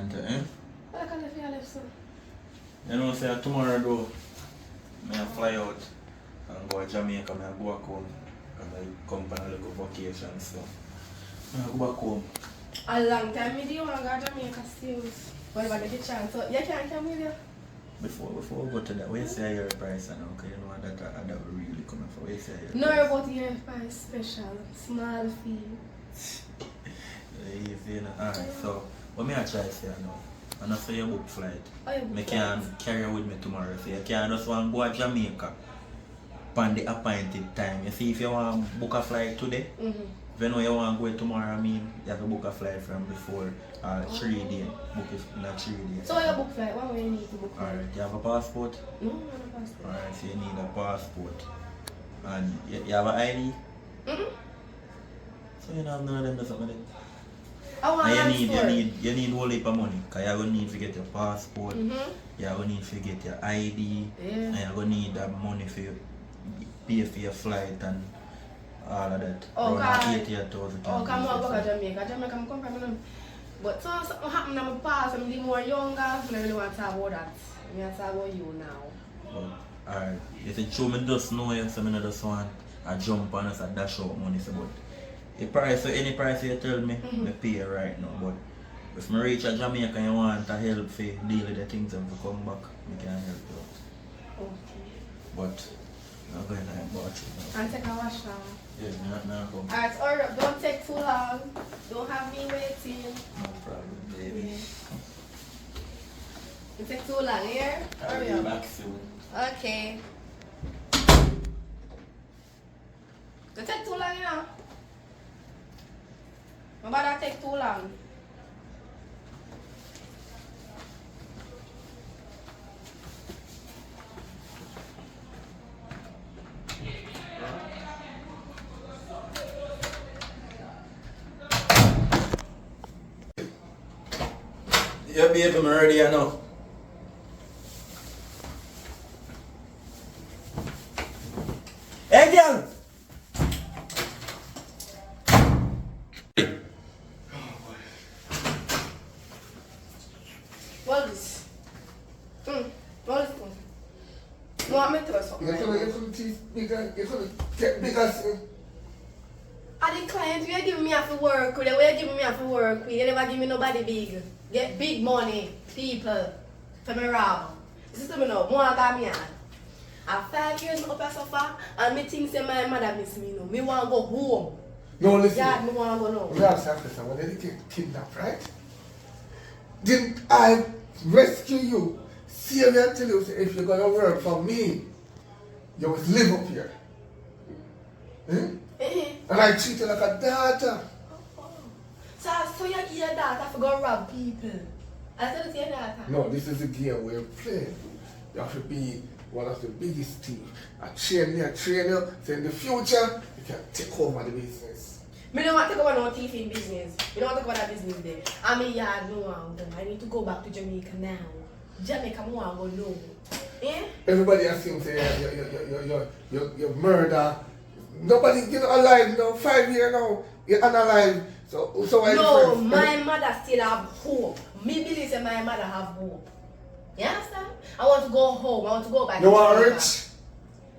Auntie, eh? What can I feel left, sir? You know, say tomorrow though, I fly out and go to Jamaica, I go back home. And I come on a little vacation, so I go back home. A long time, me do you want to go to Jamaica still? Whenever I get the chance. So, you can't come with you? Before we go to that, where you say your price now? Okay, you know that will really come for. Where you say your no, price? about the year price special, small fee. Easy, you know. Alright, so what me I try to say now? And I say your book flight. Oh, your book I flight. can carry with me tomorrow. So you can just want to go to Jamaica on the appointed time. You see, if you want to book a flight today, if you know you want to go tomorrow, I mean, you have to book a flight from before 3 days. Book it in a 3 days. So your book flight, what do you need to book flight? Alright, you have a passport? No, I don't have a passport. Alright, so you need a passport. And you have an ID? So you don't have none of them or something? I want And passport. you need a whole heap of money. Because you're going to need to get your passport. You're going to need to get your ID. And you're going to need that money for you. Pay for your flight and all of that. Okay. 88,000. Oh, come on, go to Jamaica. Jamaica, I'm coming from them. But so something happened in my past, I'm a little more younger. I don't really want to talk about that. I want to talk about you now. But, alright. You say, true, me just know you, so I just want to jump on us and dash out money. So, but the price, so any price you tell me, I pay right now. But if I reach a Jamaica and you want to help for deal with the things and to come back, I can help you out. Okay. But I'm going to watch it now. And take a wash now. Yeah, not come. Alright, hurry up. Don't take too long. Don't have me waiting. No problem, baby. You take too long here? I'll Hurry be up. back soon. Okay. Don't take too long, you know. Nobody take too long. Yeah, baby, I'm ready now. Hey, girl! What is this? What is this? No, I'm meant to do something. You couldn't teeth bigger, you couldn't get bigger soon. Are the client we are giving me after work with, we are giving me after work with, you never give me nobody big. Get big money, people, for me rob. This is me now, more got me on. At 5 years, I up a sofa, and me think say my mother miss me now. Me want to go home. No, listen. Yeah, me want to go now. We have to ask when they get kidnapped, right? Didn't I rescue you? Save you and tell you say, if you're going to work for me, you must live up here. And I treat you like a daughter. So you give your daughter to go rob people. I said to your daughter. No, this is the game we're playing. You have to be one of the biggest team. I train you, so in the future, you can take over the business. Me don't want to go on no thieving business. Me don't want to go on that business there. I mean, yeah, no, I need to go back to Jamaica now. Jamaica, I want to go now. Eh? Everybody assumes you murder. Nobody get alive now, 5 years now, you're unalive. So why No, difference? my mother still have hope. Me believe that my mother have hope. You understand? I want to go home. I want to go back. You want rich?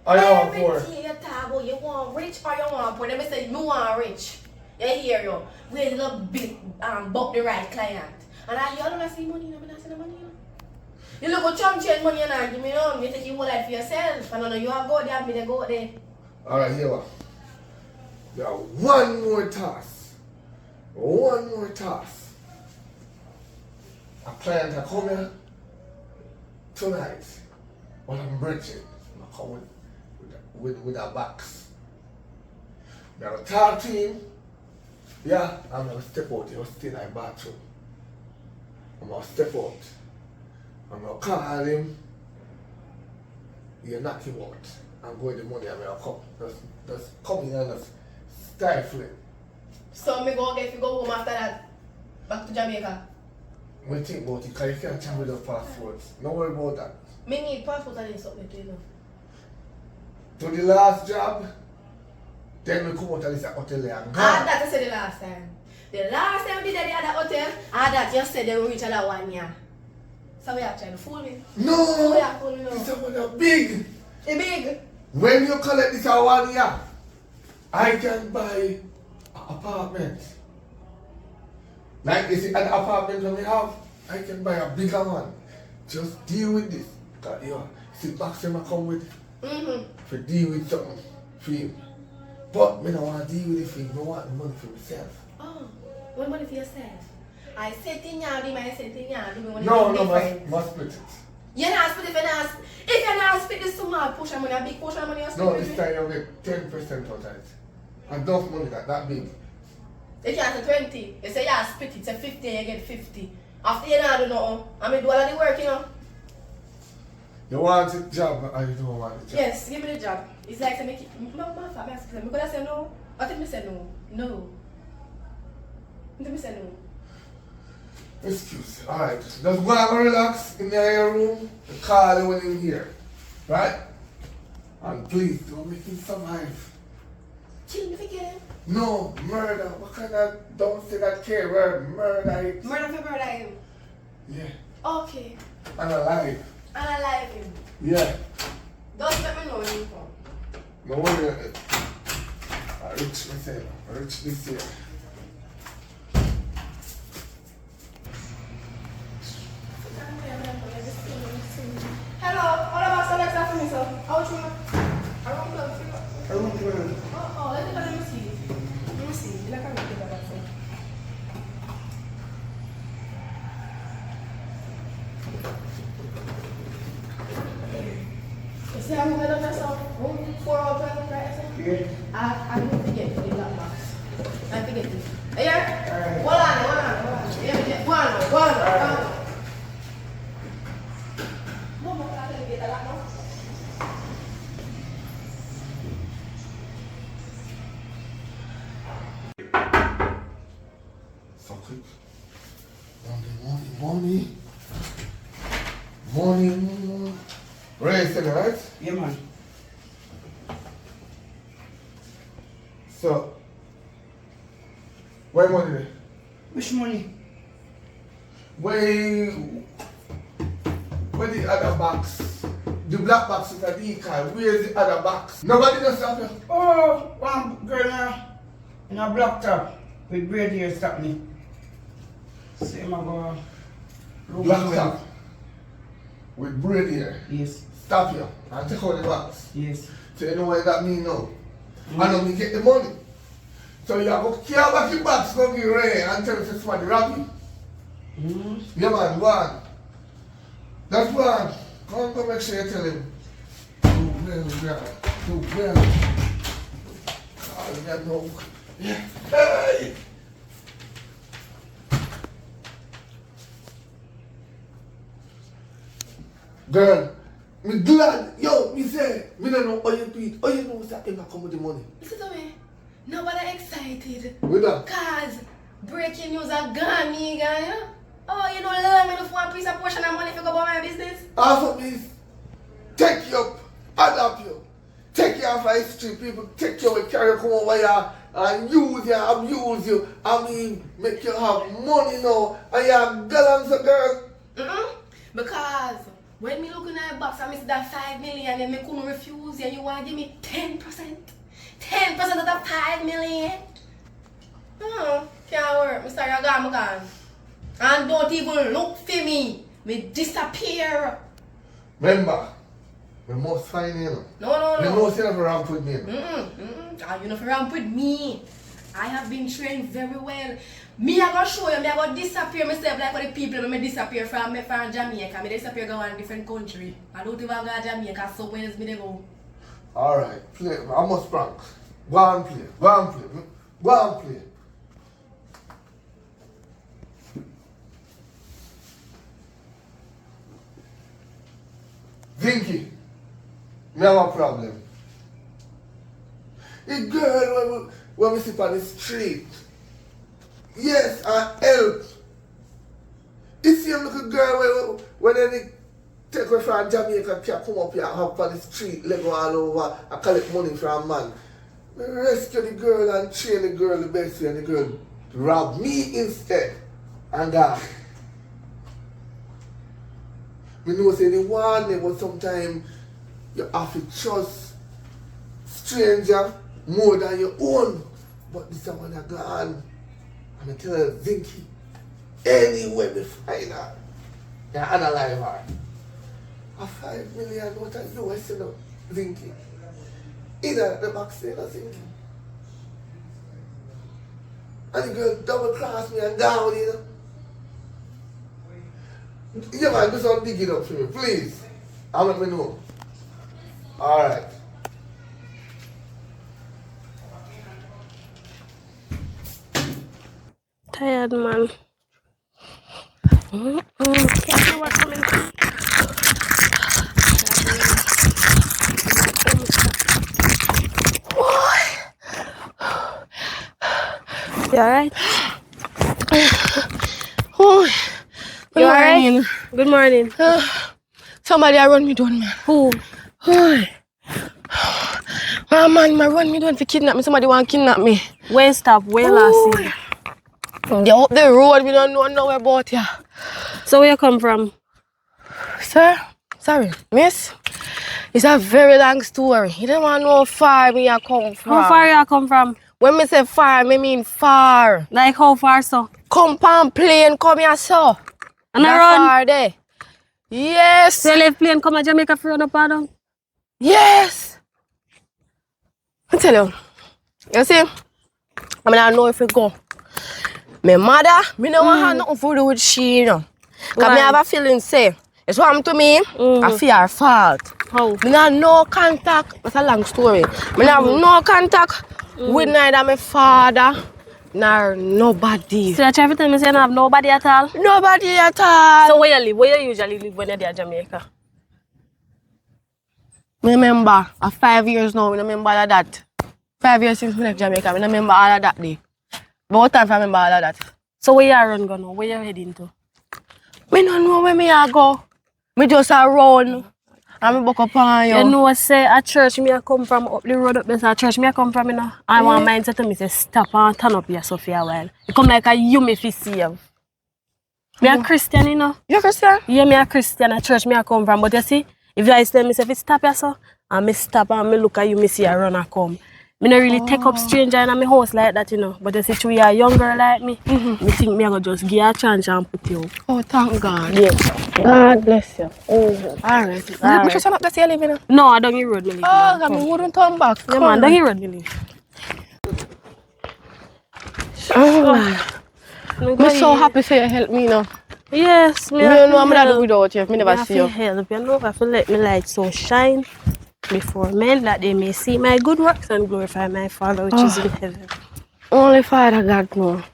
Or you want poor? Everything you talk about, you want rich or you want poor. Let me say, you want rich. You hear you? We a little bit book the right client. And you don't see money, you don't see the money. You look at chum change money and give me on. You take your whole life for yourself. And then you have go there, me they go there. Alright, here what? There are one more task. One more task. A client will come here tonight while I'm bridging. I'm coming with a box. I'm going to talk to him. Yeah, I'm going to step out. He'll stay in my bathroom. I'm going to step out. I'm going to call him. You knock him out. I'm going the money. I'm going to come. Just come in and just stifle it. So me go get if you go home after that. Back to Jamaica. We think about it because you can't travel with passports. Don't worry about that. Me need passport and something to you know. To the last job, then we come out and it's a hotel and Ah, that I said the last time. The last time we did at the other hotel, and that you said they will reach another 1 year. So we are trying to fool me. No! We are fooling now. This is big! It's big. When you collect this 1 year, I can buy an apartment. Like this an apartment that we have, I can buy a bigger one. Just deal with this. Cause you see box them I come with for deal with something for him. But me don't want to deal with it for him, I want the money for myself. Oh, what money for yourself? I said in your do my said in your do me money No, different. must split it. You're not split if you're not split this small portion money, a big portion of money you're No, split this time you get 10% out of it. Enough money that big. They can't say 20. They say you split it, say 50 and you get 50. After you don't do nothing, I mean do all of the work, you know. You want a job or you don't want a job? Yes, give me the job. It's like to make it. Mama, I ask them. Because I say no. What if me say no? No. What if me say no? Excuse me. Alright. Just go and relax in your room and call you when you're here. Right? And please don't make him survive. Kill me if you get him. No, murder. What kind of don't say that K word? Murder. Murder for murder him. Yeah. Okay. And alive. And I like him. Yeah. Don't let me know when you come. No wonder. I rich myself. I rich this year. Hello, all of us Alexa for me, sir. How much you want? I want to go. I want to learn. Oh, let me see. Let me see. Like I make it better. You see how I'm going to mess up? 4 or 12, right? Yeah. I need to get the black box. I forget it. Here? Alright. Hold on. Yeah, go on. Mama, I can get the black box. So quick. Morning. Race, right? Yeah, man. So, where money? Which money? Where the other box? The black box is a decal. Where's the other box? Nobody does stop you. Oh, one girl in a black top with braid hair stop me. Same I go. Black top with braid here. Yes, Stop you and take out the box. yes. So you know what that mean now? And then we get the money. So you have to carry back your box, go get Ray and tell us somebody rob you. Yeah man, go on. That's one. Come make sure you tell him. Do well. Oh, you know. Yeah. Hey! Girl, me glad. Yo, me say, me don't know how you do it. How you know what's that thing that come with the money? Listen to me. Nobody excited. With that? Cause breaking news are gone, nigga. Yeah? Oh, you know, learn me to one piece of portion of money if you go about my business. Half of this, take you up, adapt you. Take you off the street, people take you and carry you come over here and use you, abuse you. I mean, make you have money now and you have gallons of girl. Because when me looking at a box, I miss that 5 million and me couldn't refuse you and you want to give me 10%. 10% of that 5 million. Can't work. Me sorry, I'm gone. And don't even look for me. Me disappear. Remember, we must find you. No. We must never ramp with me. You know, for ramp with me. I have been trained very well. Me, I gonna show you, me, I gonna disappear myself like what the people me disappear from Jamaica. Me disappear go to a different country. I don't even go to Jamaica, so where is me they go? Alright, play. I must prank. Go and play. Go and play. Vinky, me have a problem. The girl when we sit on the street, yes, I help. You see a little girl when they take her from Jamaica, can come up here and hop on the street, let go all over and collect money from a man. We rescue the girl and train the girl the best way and the girl rob me instead and gone. Me know say the one but sometimes you have to trust stranger more than your own. But this one are gone. And I tell her, Zinky, anywhere we find her, you analyze her. A 5 million what I do, I say no, Zinky. Either the back say no Zinky. And the girl double cross me and down, you know. Yeah man, do some digging up for me, please. I'll let me know. Alright. Tired, man. Can't see what's coming. You alright? Oh, You alright? Good morning. somebody I run me down, man. Who? Oh, man, run me down to kidnap me. Somebody want to kidnap me. Where stop? Where last see? They up the road, we don't know nowhere about ya. So where you come from? Sir, sorry, miss. It's a very long story. You don't want to know how far me I come from. How far you come from? When me say far, me mean far. Like how far so? Come on plane, come here, so. And I That run? far there. Yes. So you leave plane come to Jamaica for no pardon? Yes. I tell you. You see, I don't know if we go. My mother, me don't want nothing to do with she, you know. Because me have a feeling, say, it's what happened to me, I feel her fault. How? Me have no contact, that's a long story. Me have no contact with neither my father, nor nobody. So you try to tell me say you don't have nobody at all? Nobody at all. So where you live? Where you usually live when you're there in Jamaica? Me remember, 5 years now, I remember all of that. 5 years since we left Jamaica, I remember all of that day. But what time I remember all of that? So where you run go now? Where you heading to? Me don't know where me a go. Me just a run. And me buck up on you. You know, say at church me I come from up the road up there. So at church me I come from, you know. I want mine to tell me say stop and turn up here so for a while. You come like a you me fi save. Me a Christian, you know. You Christian? Yeah, me a Christian at church me I come from. But you see, if you tell me say fi stop here so, and me stop and me look at you, me see a run and come. Me not really take up stranger in my house like that, you know. But you see, if you are younger like me, me think me I go just give you a chance and put you up. Oh, thank God. Yeah. God bless you. Alright. Alright. Which one up there you live in? No, I don't get road me live. Oh, God, me wouldn't turn back. Yeah, man, don't get road me live. I'm so happy for you help me now. Yes, Me don't know what I'm gonna do without you. Me never see you. Help. You know, I feel like my light so shine before men that they may see my good works and glorify my Father which is in heaven. Only Father God knows.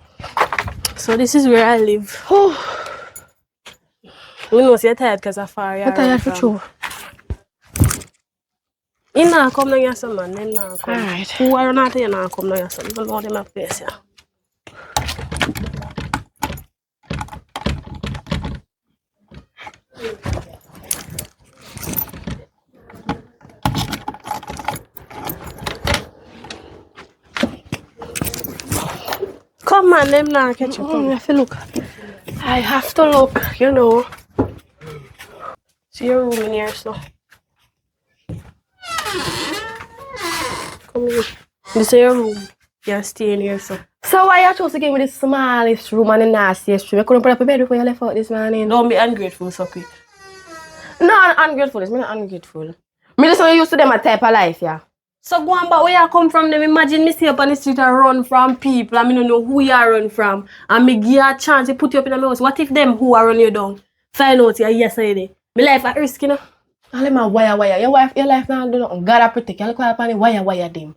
So this is where I live. We know you're tired because of far. I'm tired for true. You not come down here, some man. Them not come. Alright. Who are not here, not come down here, some. Don't know them a place here. Come on, them not catch you. I have to look. I have to look, you know. See your room in here, so. Come here. This is your room. You're staying here, so. So why you chose to give me the smallest room and the nastiest room? You couldn't put up a bed before you left out this morning. Don't be ungrateful, so quick. No, I'm ungrateful. I'm not ungrateful. Me just used to them a type of life, yeah. So go on back where you come from, them imagine me stay up on the street and run from people and me don't know who you run from. And me give you a chance to put you up in my house. What if them who are run you down find out you yesterday? My life at risk, you know? I let my wire. Your life now do nothing. God I protect you. Look what happened wire them.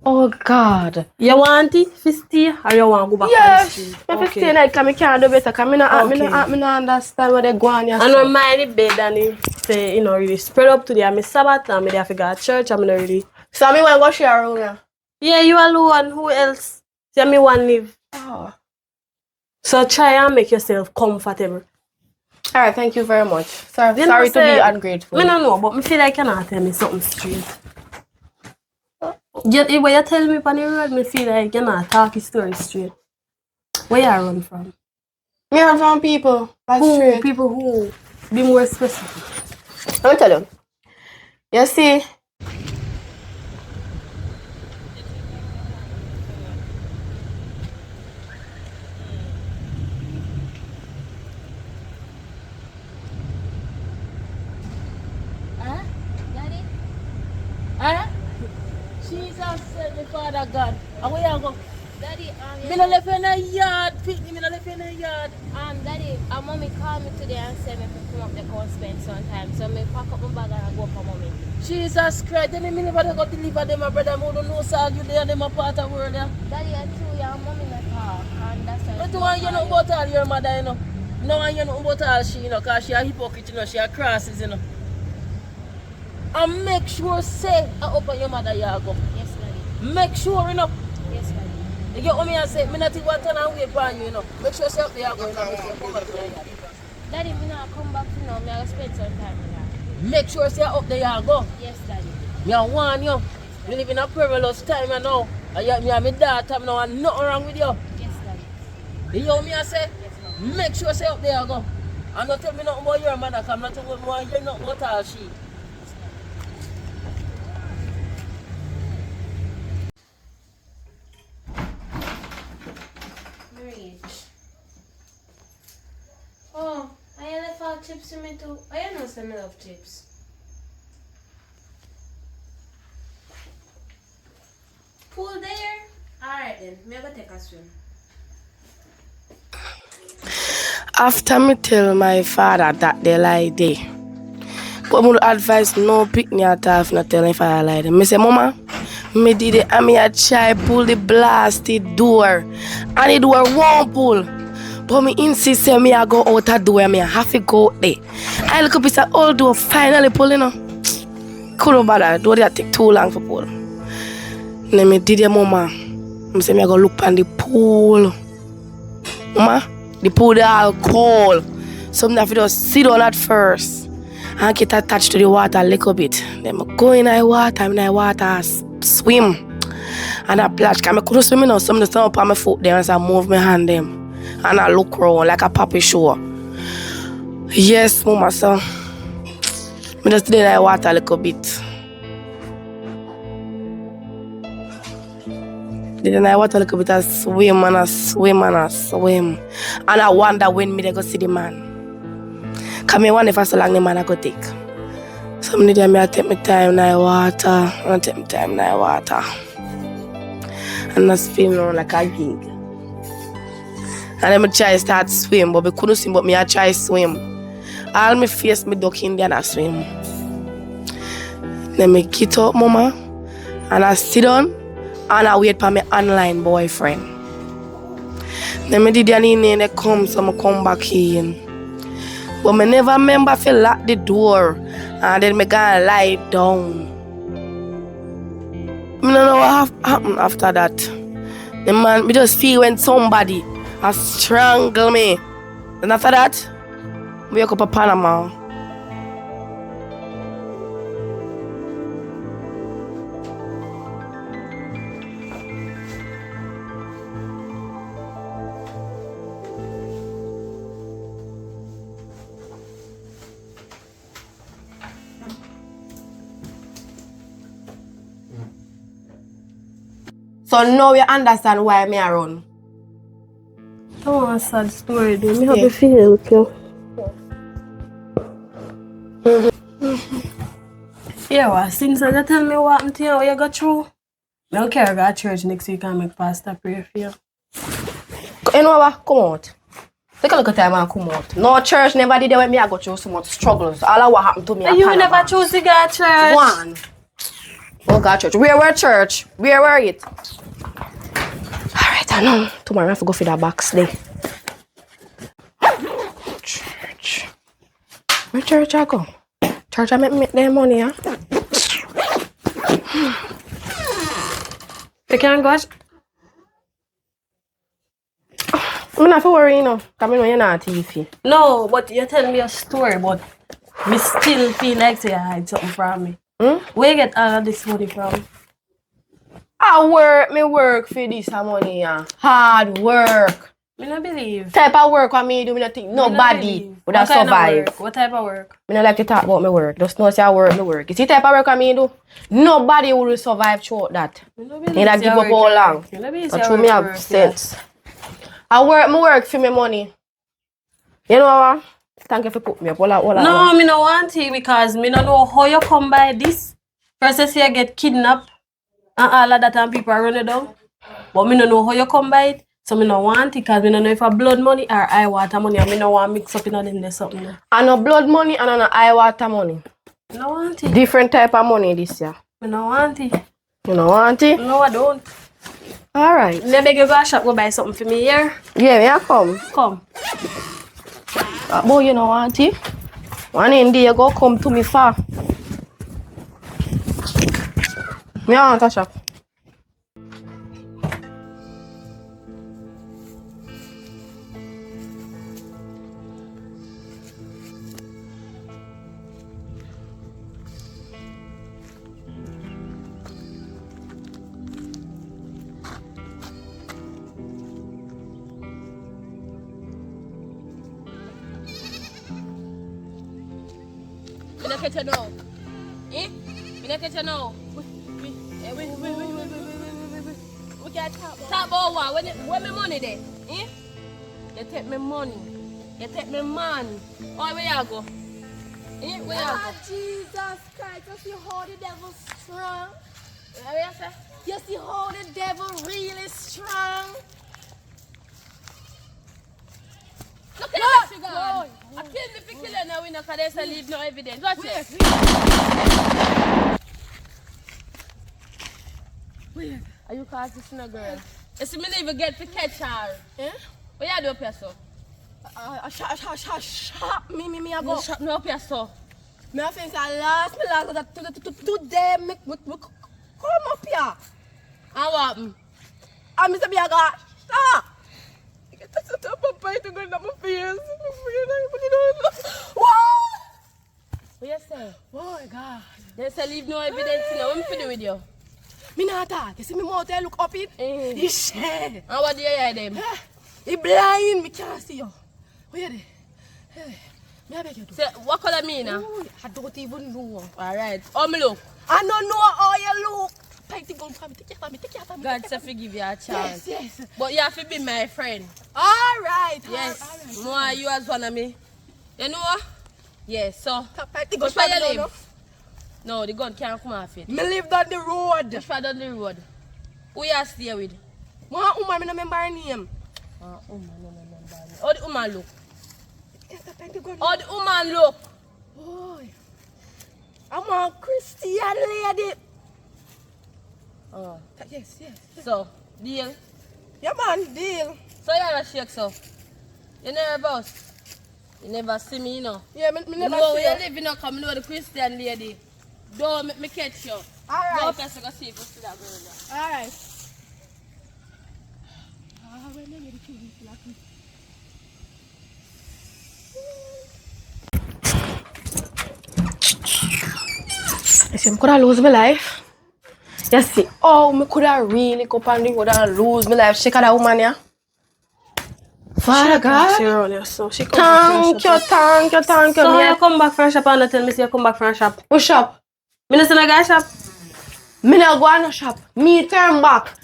Oh God. You want it to stay or you want to go back on the street? Yes. If I stay night because I can't do better because I don't understand what they go on here. I don't mind the bed and it say, you know, really spread up today. I'm a Sabbath and I have to go to church. I'm not really. So I want to go share a room here. Yeah, you alone. Who else? See, me want to live. Oh. So try and make yourself comfortable. Alright, thank you very much. Sorry You to know, say, be ungrateful. I don't know, but I feel like you cannot tell me something straight. When you tell me on the road, I feel like you're not talking story straight. Where you run from? Me run from people. That's Who? straight. People who? Be more specific. Let me tell you. You see, Huh? Daddy? Huh? Jesus said the Father God. And where you go? Daddy, Me no left in the yard. Me no left in the yard. Daddy, mommy called me today and said me to come up there go spend some time. So me pack up my bag and I go for mommy. Jesus Christ. Then me never go deliver them, my brother. I don't know so you there. Them a part of the world. Yeah. Daddy, I told you, mommy not talk, and that's why. But don't you know about all your mother, you know. No one you know about all she, you know, because she a hypocrite, you know, she a crosses, you know. And make sure say I open your mother you go. Yes, Daddy. Make sure, you know. Yes, Daddy. You get what me and say, me not take one turn and wait for you, you know. Make sure say up there you go, you know. Daddy, me not come back to now. Me I spend some time with her. Make sure say up there you go. Yes, Daddy. Me I warn you. You live in a perilous time you know. And you, me and my daughter now and nothing wrong with you. Yes, Daddy. You hear what me I say? Yes, Daddy. Make sure say up there you go. And don't tell me nothing about your mother, because I'm not talking about you nothing about all she. Marriage. Oh, I left out chips to me too. I know some love chips. Pool there? Alright then, me go take a swim. after me tell my father that they lie there, but me advise no pick me at all if not tell my father lie there. Me say, Mama, me did it and me a try pull the blasted door. And the door won't pull. But me insist say me a go out the door and me a have to go out there. I look up it's an old door finally pull, you know. Couldn't bother, door that take too long for pull. Then me did it, Mama. Me say me a go look on the pool. Mama, the pool they all cold. So me have to just sit down at first and get attached to the water a little bit. Then I go in the water, swim. And I splash, because I couldn't swim enough, so I stand up on my foot there and I move my hand them. And I look around like a puppy show. Yes, Mama, so I just stay in the water a little bit. Stay in the water a little bit, I swim and I swim and I swim. And I wonder when me they go see the man. Because I wonder if I so long the man I go take. So I take my time in the water. And I take my time in the water. And I swim around like a gig. And then I try to start swim, but I couldn't swim, but I try to swim. All my face, me duck in there and I swim. Then I get up, Mama, and I sit down and I wait for my online boyfriend. Then I did the and they come, so I come back in. But I never remember to lock the door and then I go lie down. I don't know what happened after that. The man, I just feel when somebody has strangled me. And after that, I wake up in Panama. So now you understand why me I run. I want a sad story, though. Me have a feel, okay? Yeah, well, since you tell me what happened to you, what you got through, I don't care, I go to church next week and make pastor pray for you. You know what? Come out. Take a look at time and come out. No church never did it when me I go through so much struggles. All of what happened to me. And you never choose to go to church? One. Oh God, church. Where were church? Where were it? Alright, I know. Tomorrow I have to go for that box day. Church. Where church I go? Church I make their money, huh? You can't go. I'm not for worry, you know. Because I know you're not TV. No, but you tell me a story, but me still feel like you hide something from me. Where you get all of this money from? Me work for this money, yeah. Hard work. Me not believe. Type of work what me do, me not think nobody would have What kind of survived. work? What type of work? Me not like to talk about my work. Just know say I work, me work. You see type of work what me do? Nobody would survive throughout that. Me not believe Me not say give I up work all here. long. Me not believe But say I through work me here, have work sense. I work for my money. You know what? Thank you for putting me up. Hold on. No, me no want it because me no know how you come by this. First you say you get kidnapped and all of that and people run it down. But me no know how you come by it. So me no want it because me no know if I blood money or eye water money and me no want mix up in them there something there. I know blood money and I know eye water money. Me no want it. Different type of money this year. Me no want it. You know want it? No, I don't. Alright. Me beg you go to shop go buy something for me here. Yeah, me I come. Come. Boy, you know want it? One in there you go come to me far. Me I want a shop. Me not catch you now. Eh? Me not catch you now. We can't talk about what? When my money there? Eh? You take me money. You take me man. Oh, where you go? Eh? Where you go? Jesus Christ, you see how the devil strong? Where you say? You see how the devil really strong? Look at that figure. I kill me for killing now. We not can they leave no evidence. Watch it. Wait. Are you cause this no girl? You see me not even get to catch her. Eh? What you do up here, so? Shop me I go. You shut me up here, so. Me I think I lost today me come up here. And what happened? And Mr. Biaga, stop! I get to set up a bite to go in my face. What? What you say? Oh my God. They say leave no evidence now. What me do with you? Me not talk. You see me mouth there look up it? He shed. And what do you hear them? He blind. Me can't see you. Where you there? Hey, me I beg you to. Say, what color me now? Ooh, I don't even know. Alright. How me look? I don't know how you look. Take care of me. God say forgive you a chance. Yes. But you have to be my friend. Alright. Yes. More you as one of me. You know what? Yes, so. Which Which way you live? No, the gun can't come off it. Me live down the road. Which way down the road? Who you stay with? One woman, me no remember her name. How the woman look? How the woman look? Boy, I'm a Christian lady. Oh. Yes. So, deal? Yeah, man, deal. So you have a shake, so? You nervous? You never see me, you know? Yeah, me You never know see where you you. live, you know, come, you know the Christian lady. Don't make me catch you. Go Alright. up there so go see if you see that girl. Alright. I see, I could have lose my life. You see, I could have really go on the road and lose my life. She could have woman, yeah. Father God, She run here, so she come thank you. So Me you come back from shop and tell me say you come back from shop. Who shop? Me no see no guy shop. Me not go on a shop. Me turn back.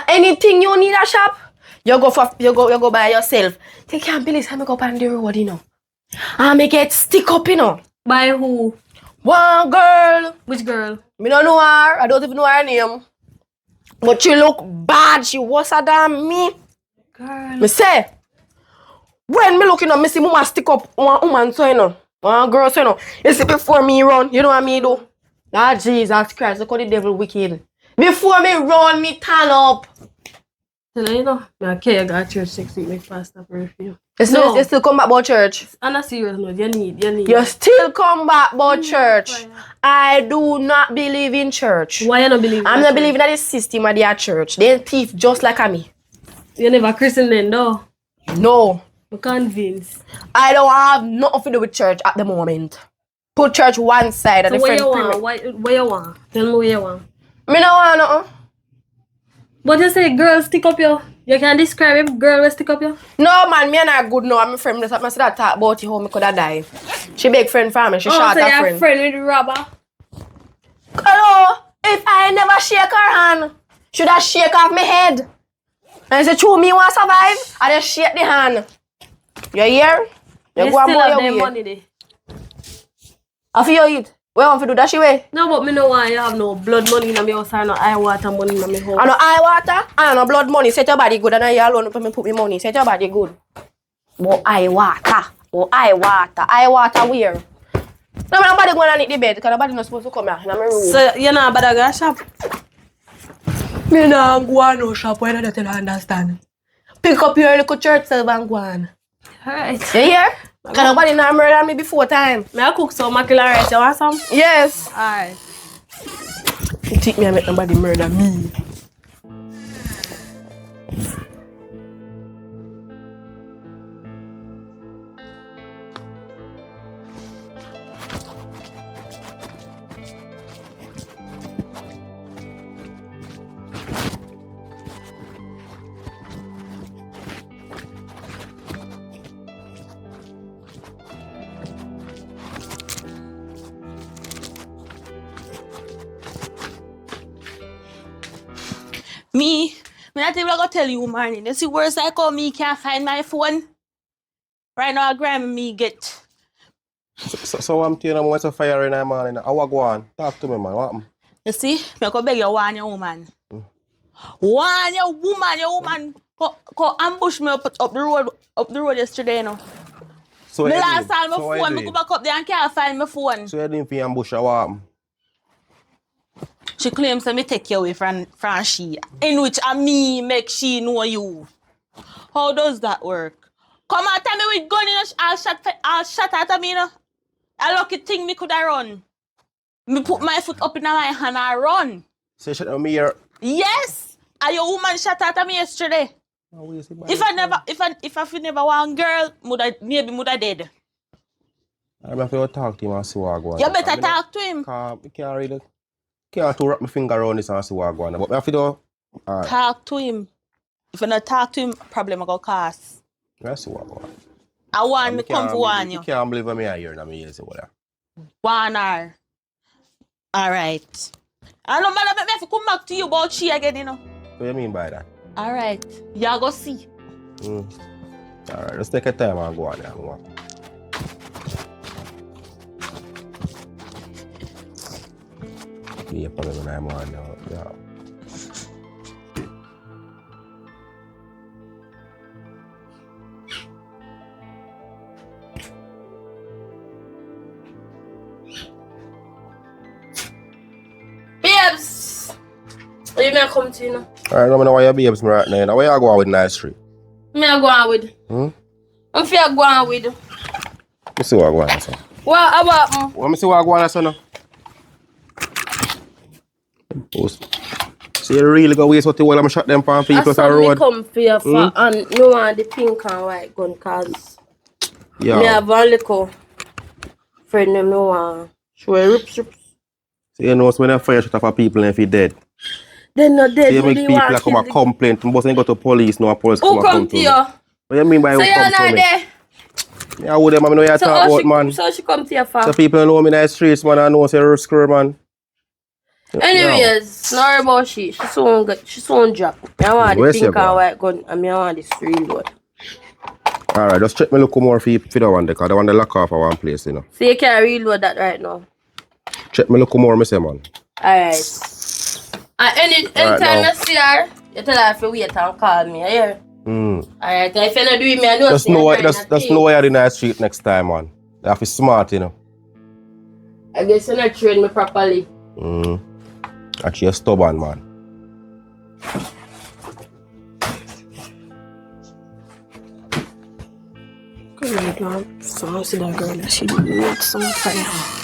Anything you need a shop, you go by yourself. You can't believe how me go on the road, you know. And me get stick up, you know. By who? One girl. Which girl? Me don't know her. I don't even know her name. But she look bad. She worse than me. Girl. Me say, when me looking at me see mama stick up one woman so you know. One girl so you know. You see before me run, you know what me do? Ah, Jesus Christ, look how the devil wicked. Before me run, me turn up. You know, me okay, I got church 6 weeks, make pastor pray for you. You still come back about church? On a serious note, you need. You still come back about church? I do not believe in church. Why you not believe? I'm not believing in the system of their church. They thief just like me. You never Christian then, though. No. I'm convinced. I don't have nothing to do with church at the moment. Put church one side and So the what friend you want? What you want? Tell me what you want. Me no want nothing. But you say girls stick up your You can describe a girl with stick up you? No, man, me and her good now. I'm a friend. I must talk about you, how me could have died. She big friend for me. She shot so her you're friend. a friend with the robber? Hello, if I never shake her hand, should I shake off my head? And say, true, me want survive, I just shake the hand. You hear? You You go and still boy have your the way. money there. After you eat, where want to do that she way? No, but me know why you have no blood money in my house or no eye water money in my house. I no eye water, I no blood money. Set your body good and I alone for me put me money. Set your body good. But eye water. Oh, eye water. Eye water where? No, nobody going to need the bed because nobody not supposed to come here in my room. So you're not bad at shop? Me nah go on no shop when I don't understand. Pick up your little church self and go on. Alright. You hear? Because nobody not murder me before time. May I cook some mackerel rice? You want some? Yes. Alright. You think me I make nobody murder me? Me not even gonna tell you, morning. You see worse I call me can't find my phone. Right now, Graham me get. So I'm telling you, what's a fire in the morning? I will go on. Talk to me, man. What happened? You see, me go beg you warn your woman. Warn your woman. Go ambush me up the road yesterday, you know. So Me you last doing? time my So what you phone, me doing? go back up there and can't find my phone. So you didn't feel ambush or what happened? She claims that me take you away from she, in which I me make she know you. How does that work? Come and tell me with gun, you know, I'll shot at me, you know. A lucky thing me coulda run. Me put my foot up in my hand and run. So you shut down me here. Yes! And your woman shot at me yesterday. Oh, you see, If I never want girl, maybe muda dead. I'm going to talk to him and see what I go on. You better talk to him. I can't really... Can't to wrap my finger around this and see what I go on. But I have to do... Alright. Talk to him. If you not talk to him, problem I go cause. Let's see what I go on. I want me come to warn you. You can't believe me here in me, see what I... Warn her. Alright. I don't matter, make me have to come back to you about she again, you know. What do you mean by that? Alright. You go see. Alright, let's take a time and go on there. Go on. Yeah, probably when I'm on now. Yeah. Babes! What you may come to, you know? Alright, I don't know why you babes me right now. Now where you go on with nice street? Me I go on with. I'm fear go on with. Let's see what I go on, son. What about Let me see what I go on, son. So you really go waste what you want to shot them from people on the road? I come for you for and no want the pink and white gun cause Yeah. me have a little friend them no want show rips. So you know when they fire shot for people and if he dead. They not dead. So you make people like come and complain. You must go to police, no police Who come to you? What do you mean by So who you're come to not me? there? Yeah, who them I know you So talk about, man. So she come to you for? So people know me in the streets, man, I know say you're a screw, man. Anyways, not about she soon drop. I want the pink and white gun and I want the reload. Alright, just check me look more for the one because I want to lock off at one place, you know. So you can reload that right now. Check me look more, me say, man. Alright. And anytime you see her, you tell her to wait and call me, yeah? Alright, if you not do it, me, I know Just know why you're in the street next time, man. You have to be smart, you know. I guess you not train me properly. Actually, you're stubborn, man. Good man. So I see that girl that she need some fire.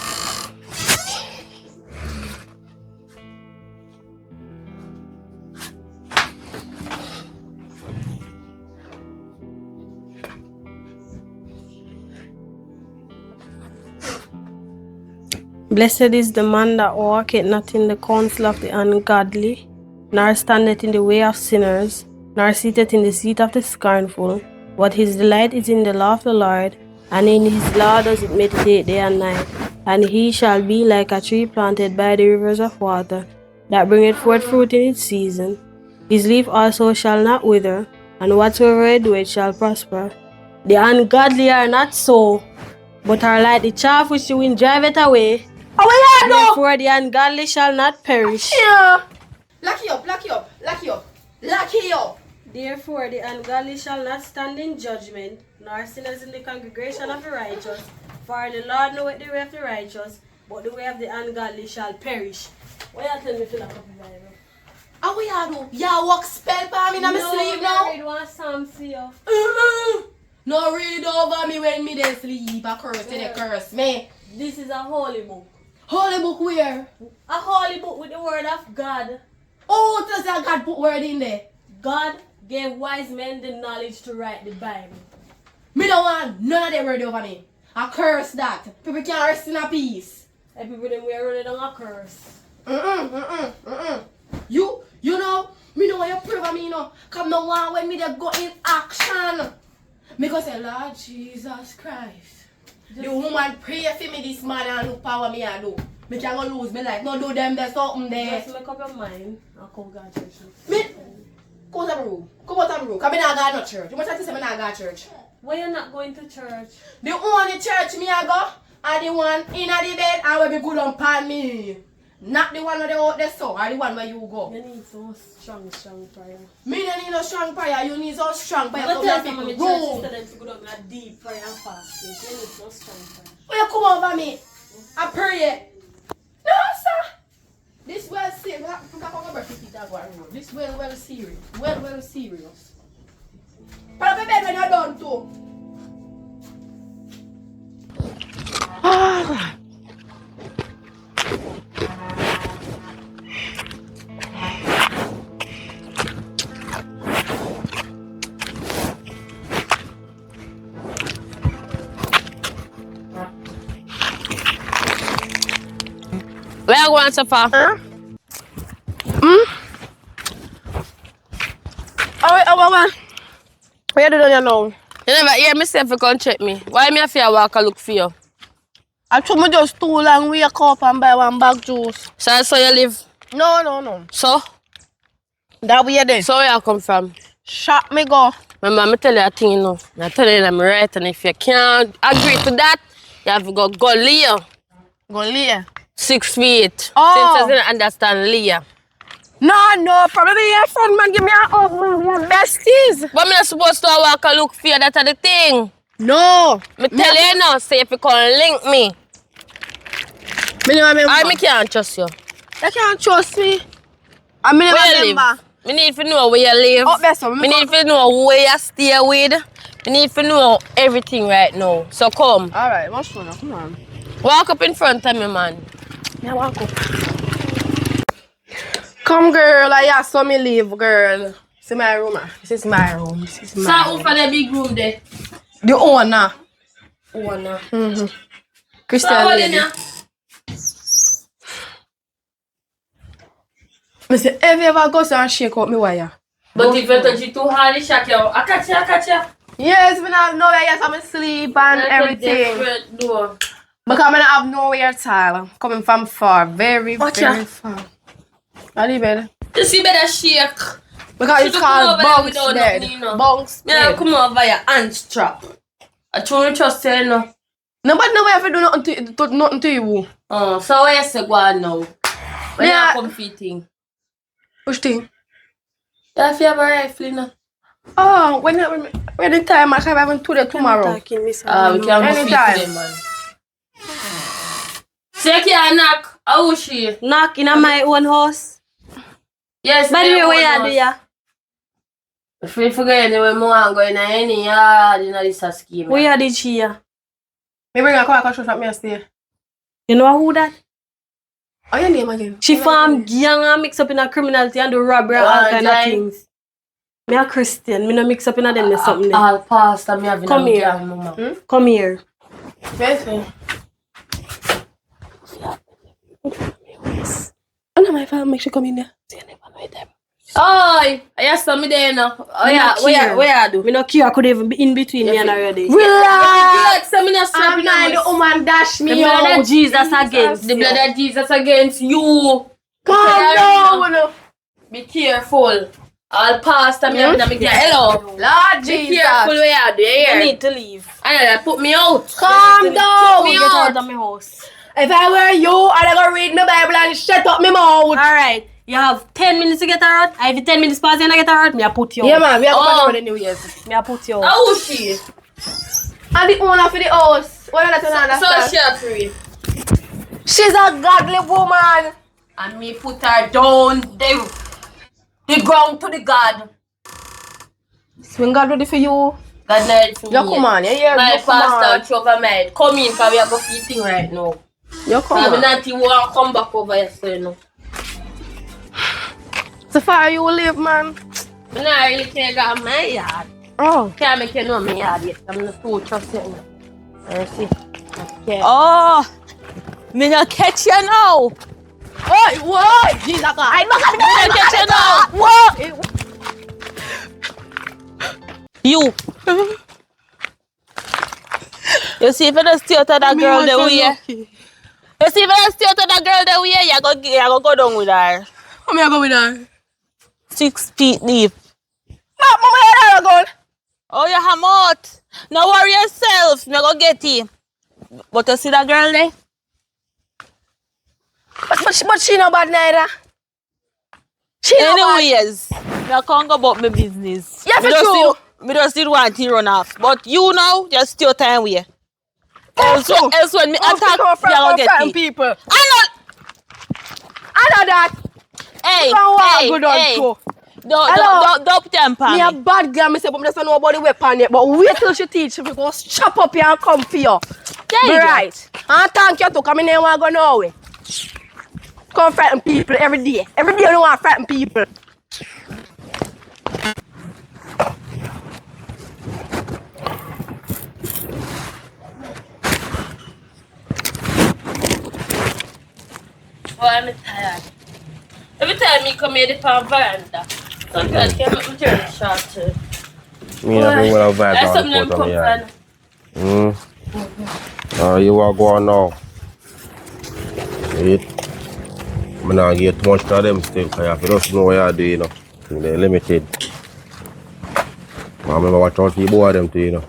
Blessed is the man that walketh not in the counsel of the ungodly, nor standeth in the way of sinners, nor sitteth in the seat of the scornful, but his delight is in the law of the Lord, and in his law does it meditate day and night. And he shall be like a tree planted by the rivers of water, that bringeth forth fruit in its season. His leaf also shall not wither, and whatsoever he doeth shall prosper. The ungodly are not so, but are like the chaff which the wind driveth away. Therefore the ungodly shall not perish. Yeah. Lock it up, lock it up, lock it up, lock it up. Therefore the ungodly shall not stand in judgment, nor sinners in the congregation of the righteous. For the Lord knoweth the way of the righteous, but the way of the ungodly shall perish. What you tell me to lock up the Bible? How we are do? You walk spell for me in my sleep now? read one psalm for you. No read over me when me dey sleep. A curse to the curse me. This is a holy book. Holy book where? A holy book with the word of God. Oh, does that God put word in there? God gave wise men the knowledge to write the Bible. Me don't want none of that word over me. I curse that. People can't rest in a peace. And people them were running on a curse. You know, me know what you pray for me, you know. Cause no one when me they go in action. Me go say, Lord Jesus Christ. The woman pray for me this man and look power me I do. Me can't go lose my life. No do them there's something there. Just make up your mind and come to church. Me come out of the room. Come out of the room. Cause me not go to no church. You must have to say me not go to church. Why you not going to church? The only church me I go are the one in the bed and where me good on pan me. Not the one where they out there so, or the one where you go. You need some strong prayer. Me don't need no strong prayer, you need so strong prayer. But Come tell to some of the people churches room. to them to go down a deep prayer and fasting. You need some strong prayer. Will you come over me? I pray. No, sir. This well serious. This well serious. Well serious. But I'm bed when you're done too. Where you going so far? What you doing now? You never hear me say if you come check me. Why me have to walk and look for you? I told me just too long wake up and buy one bag juice. So that's where you live? No. So? That way there. So where you come from? Shop me go. Remember, I tell you a thing, you know. I tell you I'm right, and if you can't agree to that, you have to go Leah. Go lay. 6 feet. Oh. Since you didn't understand Leah. No, probably your friend man give me a hug, man. We are besties. But I'm not supposed to walk and look for you, that's the thing. No. Me tell you now, say if you can link me. Me never remember. I can't trust you. You can't trust me. I never Where you remember. live? Me need to know where you live. Up there, so Me need to know where you stay with. Me need to know everything right now. So come. Alright, what's going on? Come on. Walk up in front of me, man. Yeah, walk up. Come, girl. I saw me leave, girl. See my room. This is my room. So who for the big room there? The owner. Owner. Christian So what lady. in I say, have you ever go and shake out my wire? But if you touch it too hard, it shock you. I catch you. Yes, me not know where yes, I'm asleep and everything. Door. Because I don't have nowhere tile. Coming from far. Very far. I leave it. You see better shake. Because it's Should called come over bunks without bed. nothing, you know. Bunks Me not bed. come over your hand strap. I truly trust you, you know. Nobody know where to do nothing to you. Oh, so where you say go on now? When Yeah. you come fitting. Which thing? You feel my rifle, you know. Oh, when the time I have even today tomorrow. We can go Anytime. fit today, man. Take your knock. How is she? Knock in my own house. Yes, By the way, my where own you do ya? If you forget anyway, I want to go in any yard in this scheme. Where you did she ya? Me bring her come and show up me and stay. You know who that? Oh, your name again? She form gang and mix up in a criminality and do robbery and all kind of things. Me a Christian. Me no mix up in a them something there. All pastor, me having Come a here. gang, mama. Come here. Yes, me. I know my family make she come in there. You never know them. Oi, I saw me there now. Oh yeah, where you do? Me no care, I could even be in between me and already. Relax. So me not I'm not the woman dash The me blood out. of Jesus against the you. blood of Jesus against you. Calm down. Be careful. All pastor me having a big hello. Lord Be Jesus. careful where you do You here. need to leave. I put me out. Calm Get down. out of my house. If I were you, I'd go read my Bible and shut up my mouth. Alright, you have 10 minutes to get her out. I have 10 minutes past and I get her out. Me I put you Yeah, out. man, we are going Oh. for the New Year's. Me I put you out. How is she? And the owner for the house. What do you So understand? she a pray. She's a godly woman. And me put her down the ground to the God. Swing God ready for you. God night for me. You come on, you hear My you come pastor over my come in because we are going to eating right now. You come I'm on. not even want to come back over here, so you know. So far you live, man. I don't really care about my yard. Oh. Can't make you know my yard yet. I'm not too trusting. You see? Okay. Oh, me not catch you now. Oi, whoa! Jesus God. I Me not catch you now. Whoa! You. You see if you don't stay out of that girl the way. You see if you don't stay out of that girl the way, you go down with her. How me I go with her? 6 feet deep. Mama, where are you going? Oh, you ham out. No worry yourself. Me go get him. But you see that girl there? But she no bad neither. She no bad. Anyways, me can't go about my business. Yeah, for me just sure. me just did want to run off. But you know, just stay your time way. Else when me attack, you go get it. people. I I know that. know. Hey, Don't walk hey, good on hey. too. Don't temper Me a me. bad girl, me say, but me just don't know about the weapon yet. But wait till she teach me, go chop up here and come for you. There you Be go. right. And thank you too, because I never want to go nowhere. Come frighten people every day. Every day you want to frighten people. Boy, I'm tired. Every time me come here, the pan veranda. Sometimes I make me turn short too. Me not bring well vibe That's on something the them foot of come me yard. from. You are going now. Wait. I'm not get too much of them still, because you have to just know what you're doing, you know. They're limited. I remember watch out for you both of them too, you know.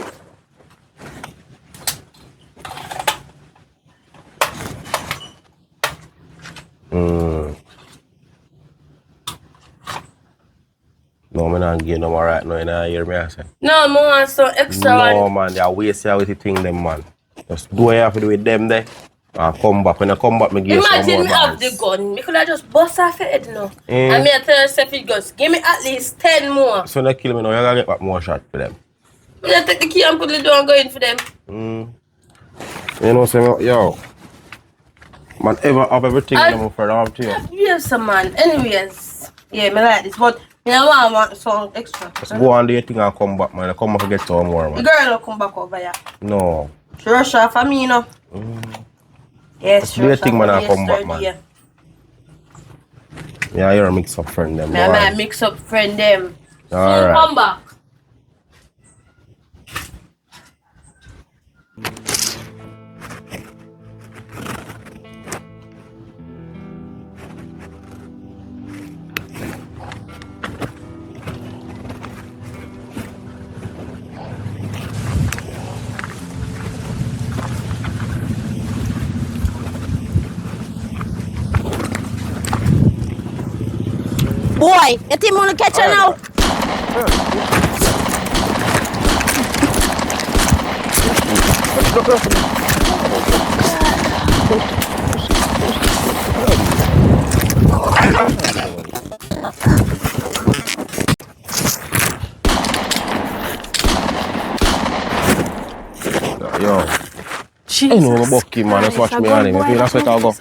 No, I'm not getting no more right now, you know, you hear me I say? No, I want some extra No, one. man, they are wasting with the thing, them, man. Just do what you have to do with them there. And come back. When I come back, me give you some Imagine more me have bars. the gun. Me could have just bust off your head now. Eh. And me I tell yourself it goes, give me at least 10 more. So they kill me now, you gotta get back more shot for them. Me I take the key and put the door and go in for them. You know, say, yo, man, ever have everything them for them to you. Yes, man. Anyways, yeah, me like this, but me I want some extra. Just go and do your thing and come back, man. Come back and get some more, The man. girl will come back over here. No. She rush off for me, you know. Yes, Just she do your rush thing, off man, for and me come back, man. yesterday. Yeah, you're a mix-up friend, them. Me and my mix up friend them. All Soon right. come back. Boy, you think I'm gonna catch her now? Yo. Jesus I know I'm bucky, man. Just watch Christ, me I on him. go, If you boy, that's what I'll go.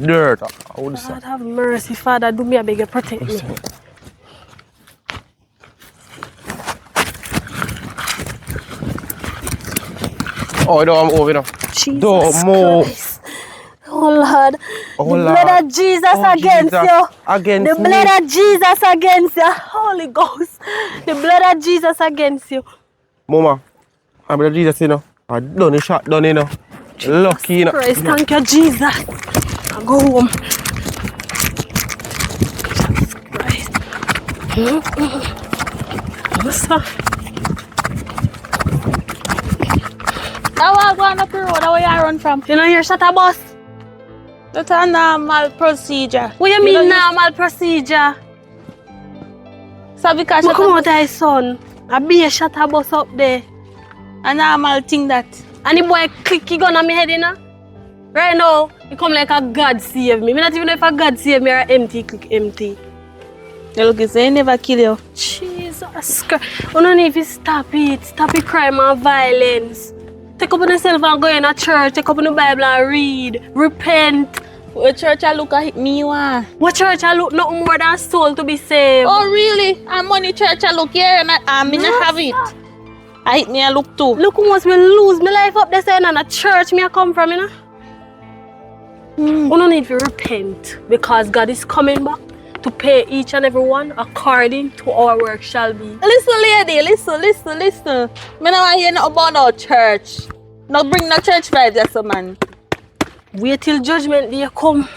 Dirt. How would you say? God have mercy, Father. Do me a beg, protect me. Oh, no, I'm over now. Jesus Don't move. Christ. Oh Lord, Oh, the Lord. blood of Jesus Oh, against Jesus you. against The me. blood of Jesus against you. Holy Ghost. The blood of Jesus against you. Mama, I'm the Jesus, you know. I done the shot done, you know. Lucky, you know. Christ, thank you, Jesus. I go home. Christ. What's up? Now I go on up the road, where you run from? You know your shut a bus? That's a normal procedure. What you mean normal procedure? So because Me shut come up out my son. I be a shut a bus up there. a normal thing that. And the boy click he gun on my head, you know? Right now, he come like a God save me. Me not even know if a God save me or a empty click empty. You look, they never kill you. Jesus Christ. You don't need to stop it. Stop the crime and violence. Take up on yourself and go in a church. Take up on the Bible and read. Repent. What church I look at me, one? What church I look nothing more than soul to be saved? Oh, really? I'm money church I look here and I not have it. I hit me I look too. Look who must me lose my life up there saying and a church me I come from, you know? We don't need to repent because God is coming back to pay each and every one according to our work shall be. Listen, lady, listen. Me never hear nothing about no church. No bring no church vibes, that's a man. Wait till judgment day come.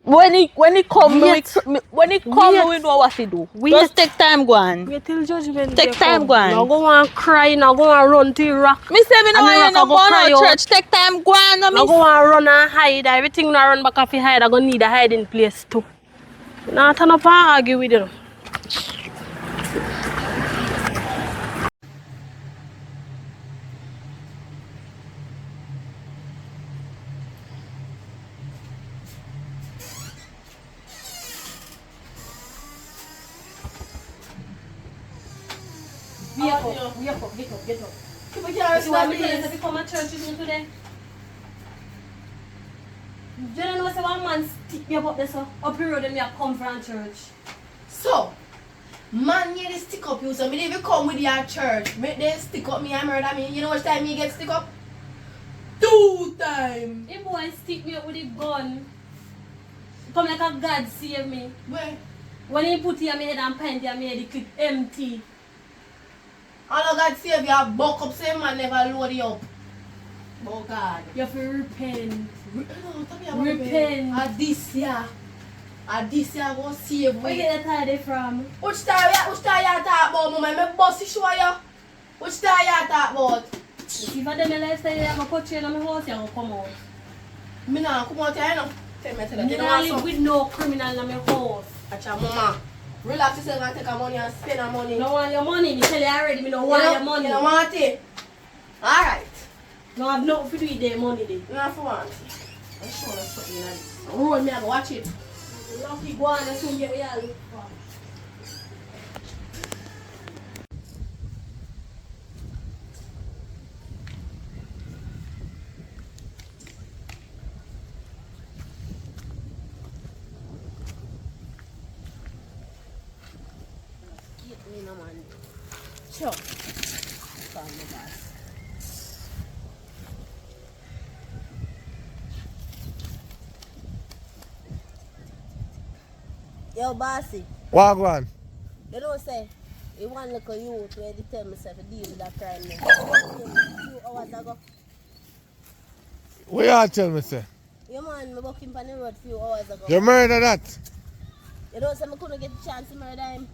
When he come, Wait. we know what to do. Wait. Just take time, go on. Wait till judgment Take day time, come. go on. Now go and cry, now go and run to Iraq. Me say me no And hear Iraq no go about cry no out. church. Take time, go on. No, Now go and run and hide. Everything now run back off your hide. I gonna need a hiding place too. Now turn up and argue with you. Wake up, get up. People can't You want respect me to this. say come to church with me today? You don't know say one man stick me up there so up the road and me a come from church. So, man need to stick up you. So, me if you come with your church, make them stick up me and murder me. You know what time me get stick up? 2 times. If boy stick me up with a gun, come like a God save me. Where? When he put it on my head and paint it on my head, the clip empty. All of God save you, buck up, same man never load you up. Oh God. You have to repent. No, tell me about Repent. And this year go save Where me. you get that idea from? Which time you talk about, mama? My boss is show you. Which time you talk about? If you them a lifestyle, you have a put you in my house, you will come out. Me nah come out here, you know. Tell me, You you know don't what, live so? with no criminal in my house. Acha, mama. Relax yourself and take our money and spend our money. You don't want your money. Me tell you already, me don't want your money. You don't want it. Alright. No have nothing to do with their money then. You have to want it. I'm sure that's something like this. Roll me, I go watch it. Lucky go on and soon get what you look for. Sure. Yo, bossy, Wagwan. you know say, you want look at youth where they tell myself to deal with that crime now. A few hours ago. What you tell me, say? Your man, me walking on the road a few hours ago. You murder that? You know say I couldn't get the chance to murder him.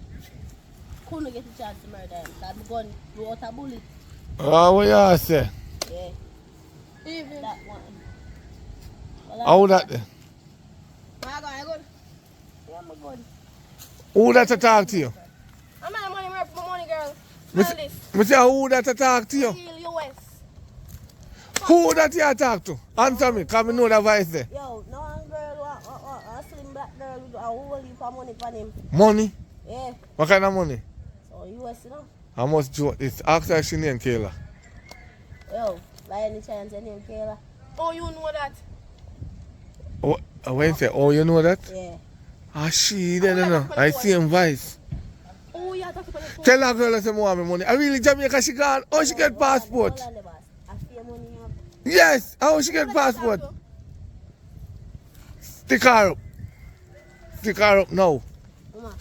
Couldn't get the chance to murder him. That my gun blew out a bullet. What you say? Yeah. Even. That one. Well, How that then? I go. yeah, my gun. Who that to talk to you? I'm not money, my money, girl. Miss- Smell this. Me say who that to talk to you? Deal US. Who that you talk to? Answer me, cause me know the voice there. Yo, no one girl, a slim black girl with a whole heap of money for him. Money? Yeah. What kind of money? So US, you know. I must joke this. Ask her she name Kayla. Yo, by any chance your name Kayla? Oh, you know that? When you say, oh, you know that? Yeah. Ah, she then, you know. I see him voice. Oh, yeah, that's what it's Tell that girl I say more of me money. I really Jamaica she gone. How she get passport? Hold on, the boss. I feel money up. Yes. How she get passport? Stick her up. Stick her up now. Mama.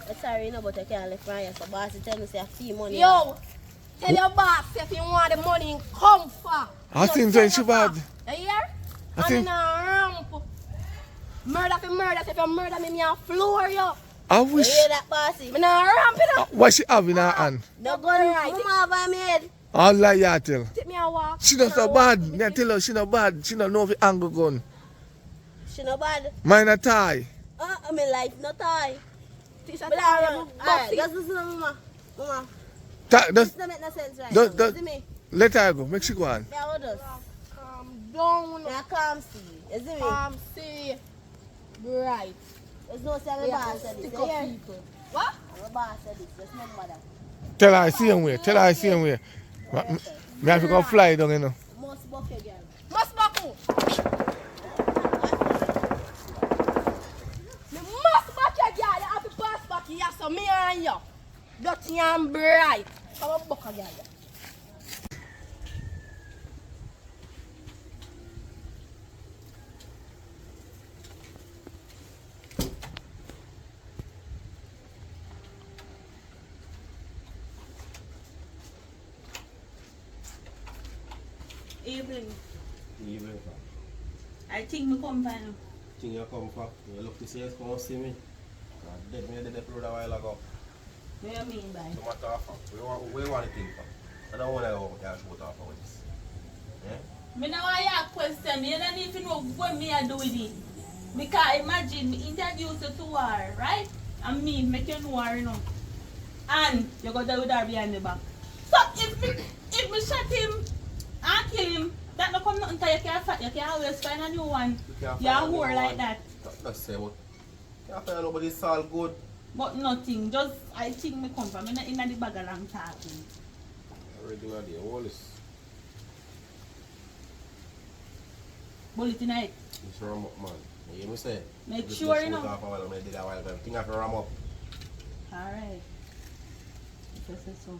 I'm sorry, you know, but I can't live from here. So boss tell me say I feel money. Yo, tell your boss if you want the money, come for. I think when she bad. You hear? I I'm think- in a ramp. Murder for murder. If you murder me, I'll floor you. I You wish. hear that, bossy? I'm in a ramp, you know. What she have in her hand? No gun right. Mama have my head. All like you tell. Take me a walk. She not so bad. Me tell her she not bad. She not know the angle gun. She no bad. Mine a tie. I mean life no tie. This is But alright, just listen to mama. Mama, Just this don't make no sense right Don't- now. don't- You see me? let her go. Make she go on. Me I would just. Calm down. Me I calm see. You see me? See. Right. There's no say my Yeah, boss said this. stick You up hear? people. What? My boss said this. Just remember that. Tell her same way. Tell her same way. Me have to go fly down, you know. Most buck your girl. Must back who? Me must back your girl. You have to pass back here, so me and you. Dirty and bright. Come on, back a girl. Evening. Evening, fam. I think me come by now. Thing you come for. You look to see us come see me. Dead me did the road a while ago. What you mean by? So matter of fact, we want to think for. I don't want to go cash out off of this. Yeah? Me now I have question. Me don't need to know what me I do with it. Because imagine me introduce you to her, right? And me make you know her, you know. And you go there with her behind the back. So if me shot him and kill him, that no come nothing to you can't always find a new one. can't You're a find a new whore like one. that. That's say what. Can't find nobody all good. But nothing. Just I think me come from. Me not in the bag of long talking. Already know the whole is. Bullet in it. It's ram up, man. You hear me say? Make Just sure shoot you know. off a while, I did a while ago. Think I have to ram up. Alright. So.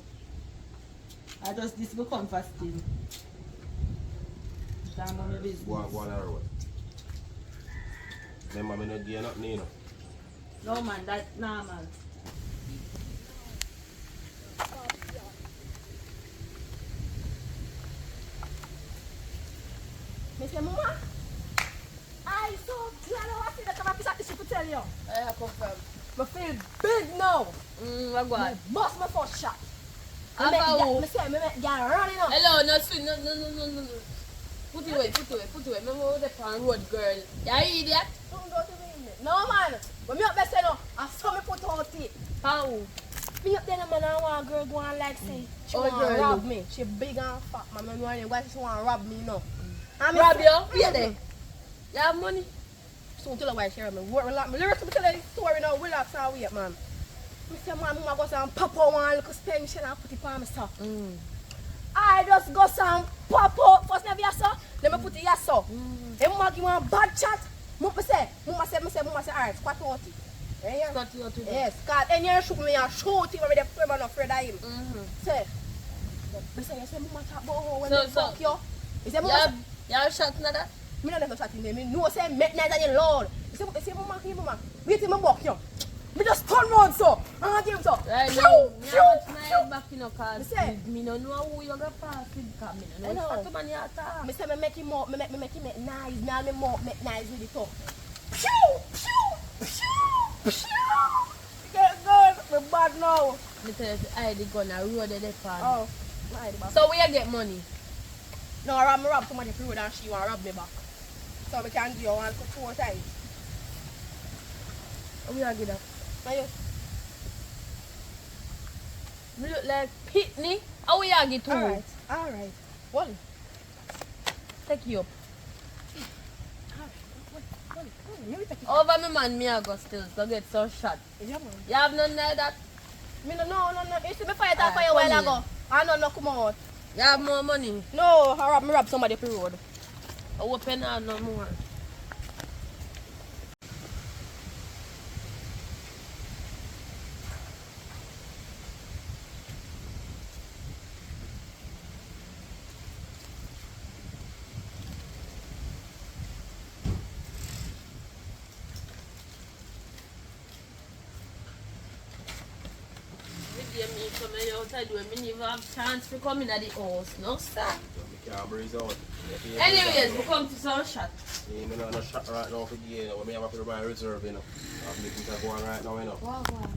I just this become fasting. Down on my business. Go on the road. Remember, me not give you nothing, you know. No man, that's normal. Mr. Mama, I so glad I see that I'm happy to tell you. I come from. I feel big now. What go on? Bust my first shot. How about who? I make girl running up. Hello, no, sweet, no. Put it away. Remember the pan road girl. You idiot? Don't go to me. No man, when me up there say no, I saw me put out it. How? Me up there no man, I want a girl go on like say she Oh, want girl, rob look. me. She big and fat, man. I'm wondering why she want rob me, you know. And me Rob say- you? Wait there. You have money? Soon tell her why she rob me. Relax me. Lyrics to tell her the story now. Relax and wait, man. Me say, man, Mama go some pop out one little pension and put it on me stuff. I just go some pop out. First never yes, sir. Then me put it yes, sir. Then Mama give me a bad chat. Mama say, alright, squat out it. Yeah. Got you to that. Yes, because any year shoot me and shoot him with the frame and afraid of him. Say, me say, you say, Mama talk about how when So- they fuck you. He say, You Mama, have, you have shot in that? me not never chatting them. Me know say make nice and you loud. He say, Mama, wait till me buck you. Me just turn round so. And I give him so. Right Phew, now, phew, now it's my phew. head back, you know, cause Me say- me no know who you gonna pass with, cause me no I know know. what man you attack. Me say me make him up, me make nice. Now me more make nice with it up. Pew, pew, pew, pew. Get good. Me bad now. Me tell you, I the gun, I road the pan. Oh, my bad. So where you get money? No, I rob somebody for road and she want to rob me back. So we can give you 4 times. How you get that? Now you, Me look like Pitney. How you get to? alright. Well, Take you up. you will take it. Over me man, me I go still go get some shot. Yeah, man. You have none like that? Me no. You see me fight Ah, for you a while come ago. I no come out. You have more money? No, me rob somebody for road. I open her no more. something else I do. I didn't even have chance to come in at the house. No, sir. We can't breeze out. Anyways, we come to some shot. Yeah, I'm not shot right now for the game. I have to put my reserve, you know. I'm making that one right now, you know. Wow, wow.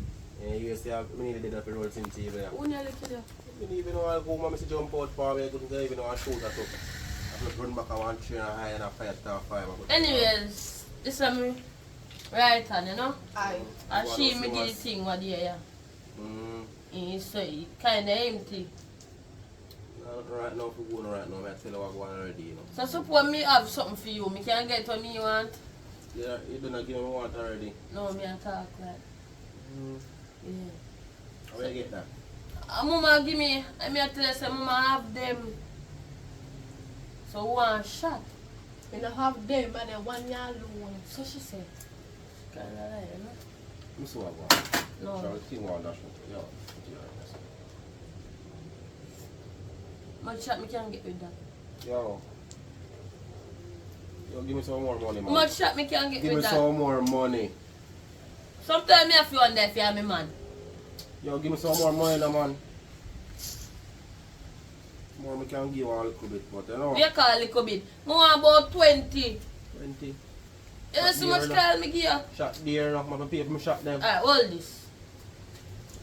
Yeah, you see, I need to do that for road since you know. Who nearly killed you? I didn't even know I go, Mama, to jump out for me. I couldn't even know I shoot at all. I just run back on one train and high and I fire top 5. Anyways, this is me right hand, you know? Aye. And she me did the thing what there, yeah. So it kind of empty. Right now, if we're going right now, I tell you what I'm going already, you know. So suppose me have something for you, me can get what me want. Yeah, you don't give me what I want already. No, me a talk like. Yeah. How do you get that? Mama give me, I mean I tell you, say, Mama have them. So one shot. Me not have them, but the one year alone. So she said. Kind of like, you know? I'm so what? No. So I think one dash. Yeah. Much shot me can get with that. Yo, give me some more money, man. Much shot me can get Give me with that. some more money. Sometimes me have to wonder if you are my man. Yo, give me some more money, now, man. More me can give a little bit, but you know. We call a little bit. I want about 20. 20. You know so much call me give you? Shot there, no. I'm pay for my shot them. Alright, hold this.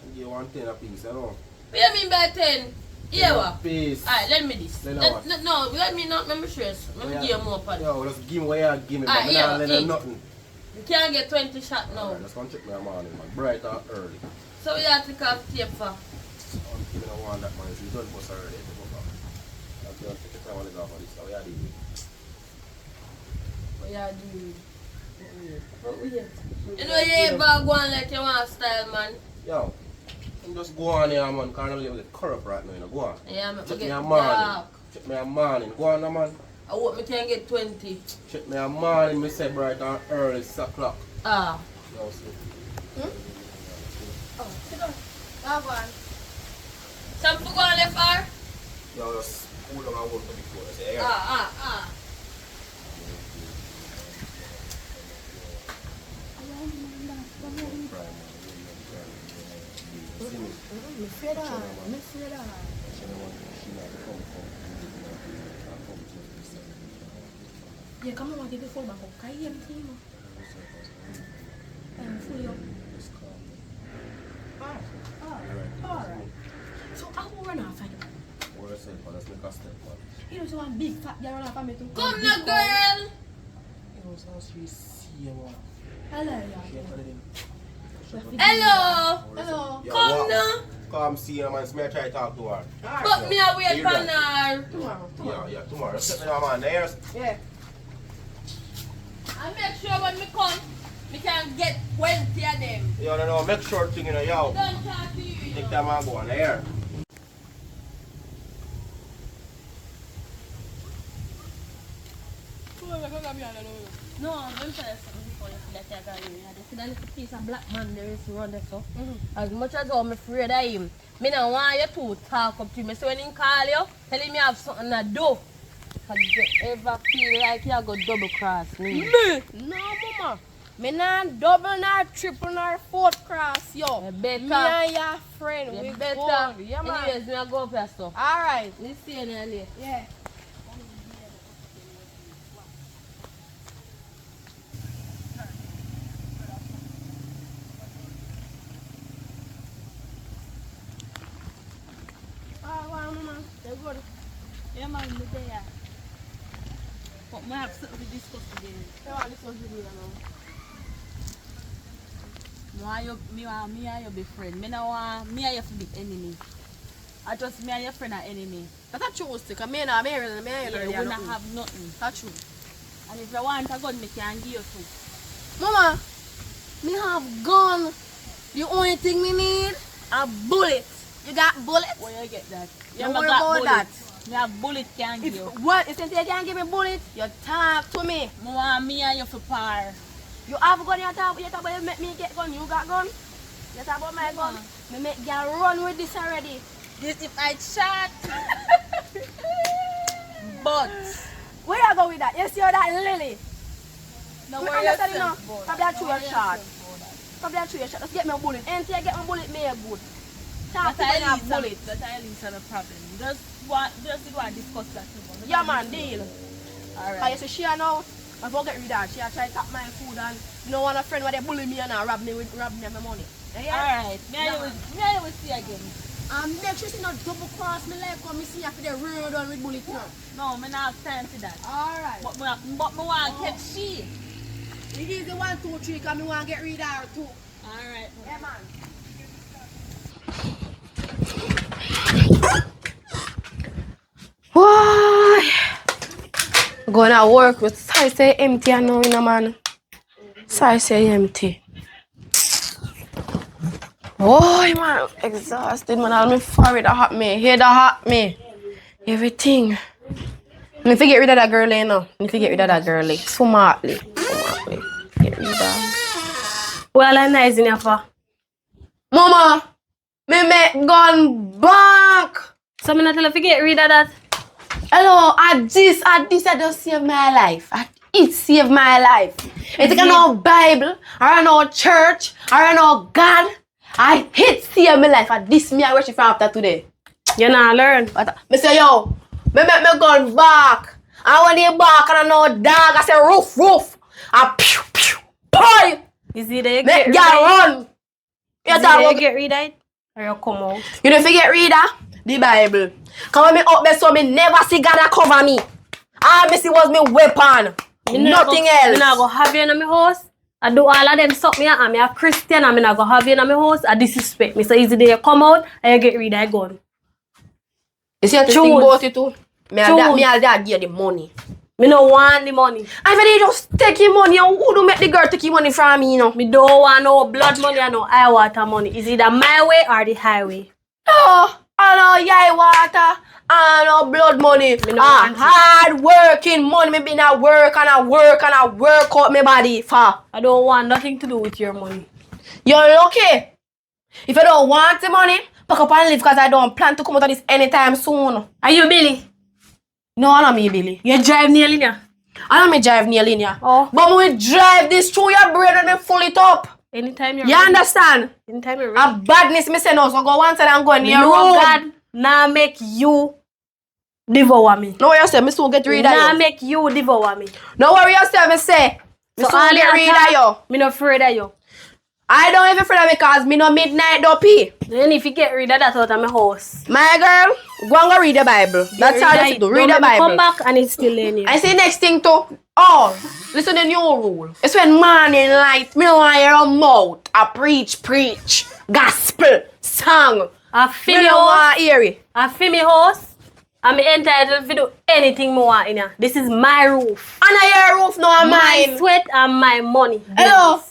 I give 1 10 a piece, you know. What do you mean by 10? Yeah, what? Piece. Alright, let me this. Then Let, what? no, let me not remember stress. Let me give you more for it. Yo, just give me what you give me, but Alright, me not let them nothing. You can't get 20 shots now. Alright, just come check me a morning, man. Bright and early. So we have to take tape for. I'm giving a one that man. So you don't bust already. I'm going to take the time on the golf for this. So we are doing. What you do? But we you know you ain't bad going like you want style, man. Yo, you just go on here, man. Can't really get corrupt right now, you know. Go on. Yeah, Check get me a morning. dark. Check me a morning. Go on, now, man. I hope me can get 20. Check me a morning. Me say bright and early, 6 o'clock. Ah. Yo, see. Oh, sit down. Have one. Some to go on left far? Yo, just pull down and work before. I say, Ah. Me afraid of her. Yeah, come on, give me full back up. Can you hear me? I'm fully up. Alright. So how will run off of you? what I said, but let's make a step, man. You know, so one big fat girl run off of me too. Come now, girl. You know, so she see you, man. Hello, She yeah. ain't got it in. Hello. Hello. Yeah, Come walk. now. Come see her, man. So me I try to talk to her. But me a wait You for done? her. Tomorrow. Yeah, tomorrow. Set me down, man. There. Yeah. And make sure when me come, me can get 20 of them. You know, make sure thing, you know, yo. Don't talk to you, you Take know. time and go on there. No, I'm going to tell you something before you feel like you're going to see that little piece of black man there is run there, so. As much as I'm afraid of him, me don't want you to talk up to him. So when he call you, tell him you have something to do. Because you ever feel like you're going to double cross me. Me? No, mama. Me not double nor triple nor fourth cross, yo. You better. Me and your friend, You we better. good. Yeah, man. Anyways, me I go up here, so. Alright. You see you later. Yeah. Mama. They're good. Yeah, man, me there. But I have something to discuss today. They want this one to do, Me and you be friend. Me no want me and you to be enemy. I just me and your friend are enemy. That's true, because me and I'm married and me and Yeah, you we don't not have nothing. That's true. And if you want a gun, me can give you two. Mama, me have gun. The only thing me need, a bullet. You got bullets? Where you get that? Don't me worry got about bullet. that. Me have bullet can give If you. what? If you can't give me bullet, you talk to me. Me want me and you for par. You have a gun, you talk about you make me get gun. You got gun? You talk about my gun? Me make you run with this already. This if I shot. But Where you go with that? You see how that lily? no Me worry understand, you know. yourself about Probably a that. true shot. Probably a true shot. Just get me a bullet. Anything I get my bullet, me a good. talk to That's me and bullet. That's at least not a problem. Just do I discuss that tomorrow. Yeah, man, deal. Alright. I say she know, I forget with that. She a try to tap my food and you know one of friend where they bully me and rob me of my money. Yeah? Alright. Me and you see again. Make sure she not double cross me like come me see after the road on with bullet now. No, me not have time for that. Alright. But me want to catch she. It is the 1, 2, 3 because me want to get rid of her too. Alright. Yeah, man. Why? Gonna work with size say empty and now, you know, man. Size say empty. Oh, man, exhausted, man. I'm forehead that hot me, head that hot me, everything. I need to get rid of that girl, you know. I need to get rid of that girl, smartly. Get rid of her. Well, I'm nice in here for. Mama, me make gun back. So I'm not tell you to get rid of that. Hello, at this, I just saved my life. It saved my life. It's like no Bible, or no church, or no God. I hate save my life. At this, me I worship from after today. You not learn. But me say, yo, me make me gun back. And when they back and I know dog, I say roof. I pew, pew, boy. Is it there? Make y'all run. You You get rid of it? Or you come out? You don't forget read the Bible. Cause when me up there so me never see God that cover me. All me see was me weapon. Nothing else. Me not go have you in my house. I do all of them suck me and I'm a Christian and me not go have you in my house. I disrespect me. So is it there you come out and you get rid of the gun? You see, I think about it too. Me and dad give the money. Me no want the money. And if they just take your money, who do make the girl take your money from me, you know? Me don't want no blood money and no high water money. Is it my way or the highway? No, I know yai water and no blood money. Me no want hard working money. Me been at work and I work out my body for. I don't want nothing to do with your money. You're lucky. If you don't want the money, pack up and leave because I don't plan to come out of this anytime soon. Are you Billy? No, I'm not me, Billy. You drive near linear? I don't me drive near linear. Oh. But we drive this through your brain and me full it up. Anytime you're You ready. understand? Anytime you're A ready. badness me say no, so go one side and go near No road. God, nah make you devour me. No worry yourself, me soon get rid of Nah you. make you devour me. No worry yourself, me say. Me So soon all get rid of you. Me not afraid of you. I don't even afraid of me because me no midnight dopey. Then if you get rid of that out of my house. My girl, go and go read the Bible. That's all you have to do. Read the Bible. Come back and it's still in you. I say next thing too. Oh, listen to the new rule. It's when morning light, me don't want your mouth. I preach, gospel, song. I Me feel don't your house. want hear it. I feel my house. I'm entitled to do anything I want in here. This is my roof. And I your roof no My mine. sweat and my money. Hello.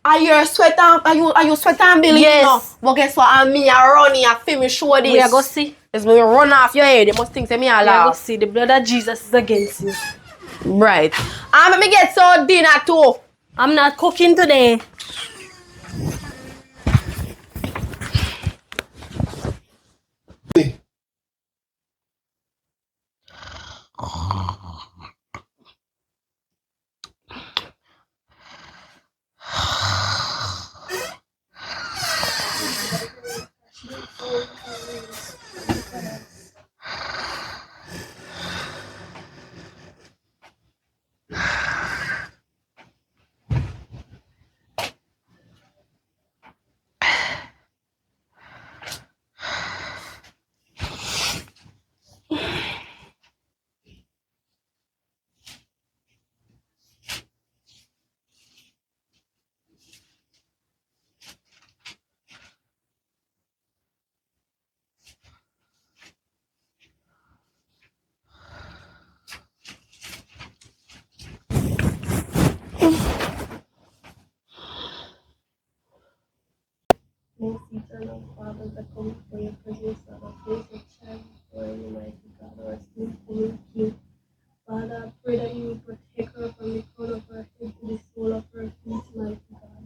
Are you sweat and are you sweat and Billy? Yes. No? But guess what? I'm me I run here, feel me show this. We are go see. It's me run off your head. They must think say me a We are go laugh. see. The blood of Jesus is against you. Right. And let me get some dinner too. I'm not cooking today. Most eternal Father, that come before your presence, and I place a child before you, mighty God, our sinful King. Father, I pray that you will protect her from the crown of her head to the sole of her feet, mighty God.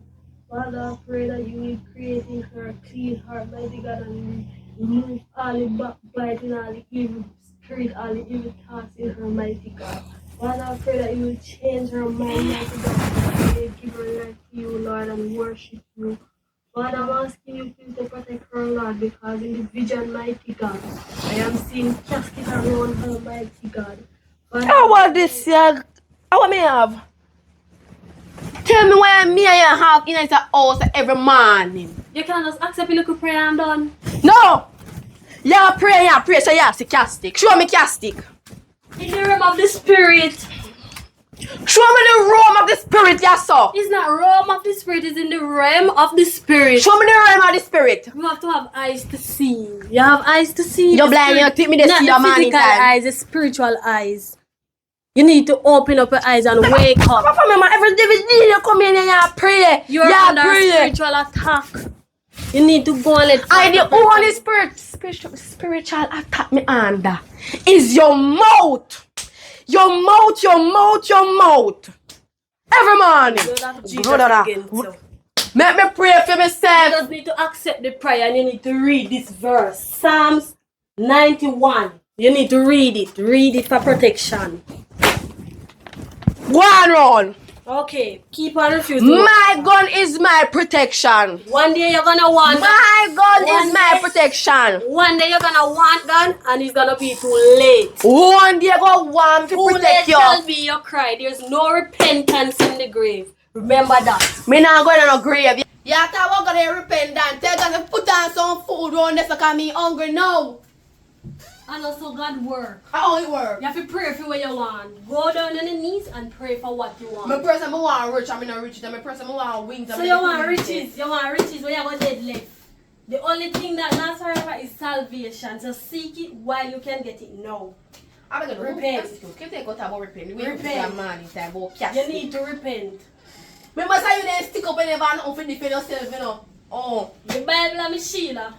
Father, I pray that you will create in her a clean heart, mighty God, and remove all the backbiting, all the evil spirit, all the evil thoughts in her, mighty God. Father, I pray that you will change her mind, mighty God, and give her life to you, Lord, and worship you. Lord, I'm asking you please to protect her, Lord. God, because in the vision, mighty God, I am seeing casket around her, mighty God. How about this, yeah? How may I have? Tell me why me and you have in the house every morning. You can just accept a little prayer and done. No! You pray, so you see castic. Show me castic. In the realm of the spirit. Show me the realm of the spirit, yes, sir. It's not realm of the spirit, it's in the realm of the spirit. Show me the realm of the spirit. You have to have eyes to see. You have eyes to see. You're blind, you take me to see your man in Not the physical time. eyes, the spiritual eyes. You need to open up your eyes and wake up. Papa, man, every day you come in and you pray. You're under a spiritual attack. You need to go and let I the only spiritual attack me under is your mouth. Your mouth, your mouth, your mouth. Every morning. Make me pray for myself. You just need to accept the prayer and you need to read this verse. Psalms 91. You need to read it. Read it for protection. Go on, run. Okay, keep on refusing. My gun is my protection. One day you're gonna want my gun is my protection. One day you're gonna want gun and it's gonna be too late. One day you're gonna want to protect you. Shall be your cry. There's no repentance in the grave. Remember that. Me not going to no grave. You have to go to repentance. Tell God to put on some food on this because me hungry now. And also God work. How it work? You have to pray for what you want. Go down on the knees and pray for what you want. My person I want rich, I'm not rich. My person I want wings. So you want riches. You want riches when you have a dead left. The only thing that lasts forever is salvation. So seek it while you can get it now. I'm going to repent. Can you take out about repent? Repent. You need to repent. Remember say you didn't stick up and never know to defend yourself, you know. Oh. The Bible and me Sheila.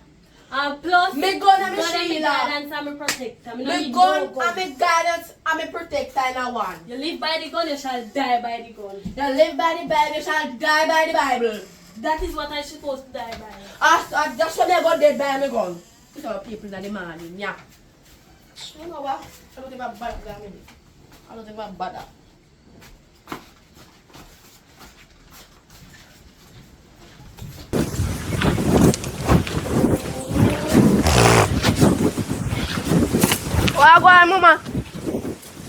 And plus, me gun and me God Sheila. Me guidance and me protector. Me gun and me guidance and me protector in a one. You live by the gun, you shall die by the gun. You live by the Bible, you shall die by the Bible. That is what I supposed to die by. That's what I got dead by my gun. These are people in the morning, yeah. You know what? I don't think I'm bad at that. I don't think I'm bad at. Where you going, Mama?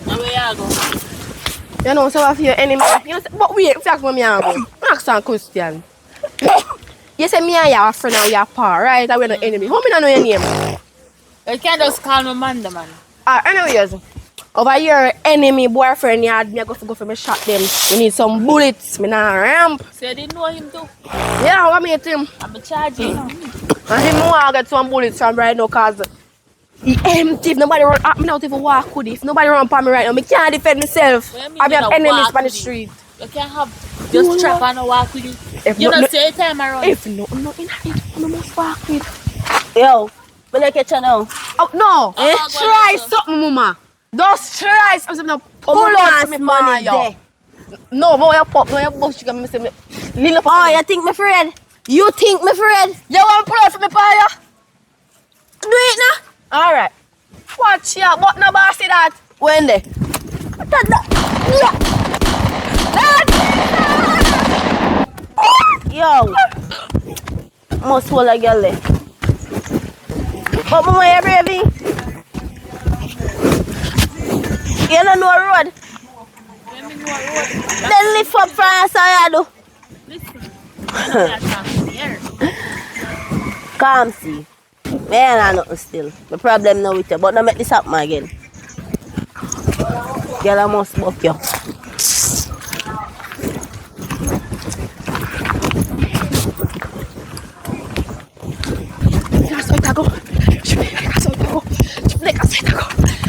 Now where you go? You know, some of your enemy. You know, but wait, if you ask me, I go. Ask some question. You say me and you are a friend and we are par, right? And we're not enemy. How me not know your name? You can't just call me Manda, man. Anyways, over here, enemy boyfriend, you had me go for me shot them. We need some bullets. Me not ramp. So you didn't know him too? Yeah, what meet him? I'm charging him. And him want to get some bullets from right now because he empty. If nobody run at me not even walk with it. If nobody run upon me right now, I can't defend myself. I have enemies on the street. You can't have just trap and walk with it. You don't say time around. If no in it, I must walk with. Yo, will I catch you now? Oh, no. Try something, Mama. Just try something. Pull out me money there. No, but you pop, no, you bust, you can say me. Oh, you think me friend? You think me friend? You want to pull out for me, Paya? Do it now. Alright. Watch ya, but no boss see that. When they? Yo, must hold a girl there. But Mama, you brave? You don't know a road? Then lift up from your side, do. Calm, see. Me ain't have nothing still. The problem now with you, but don't make this happen again. Girl, I must buck you.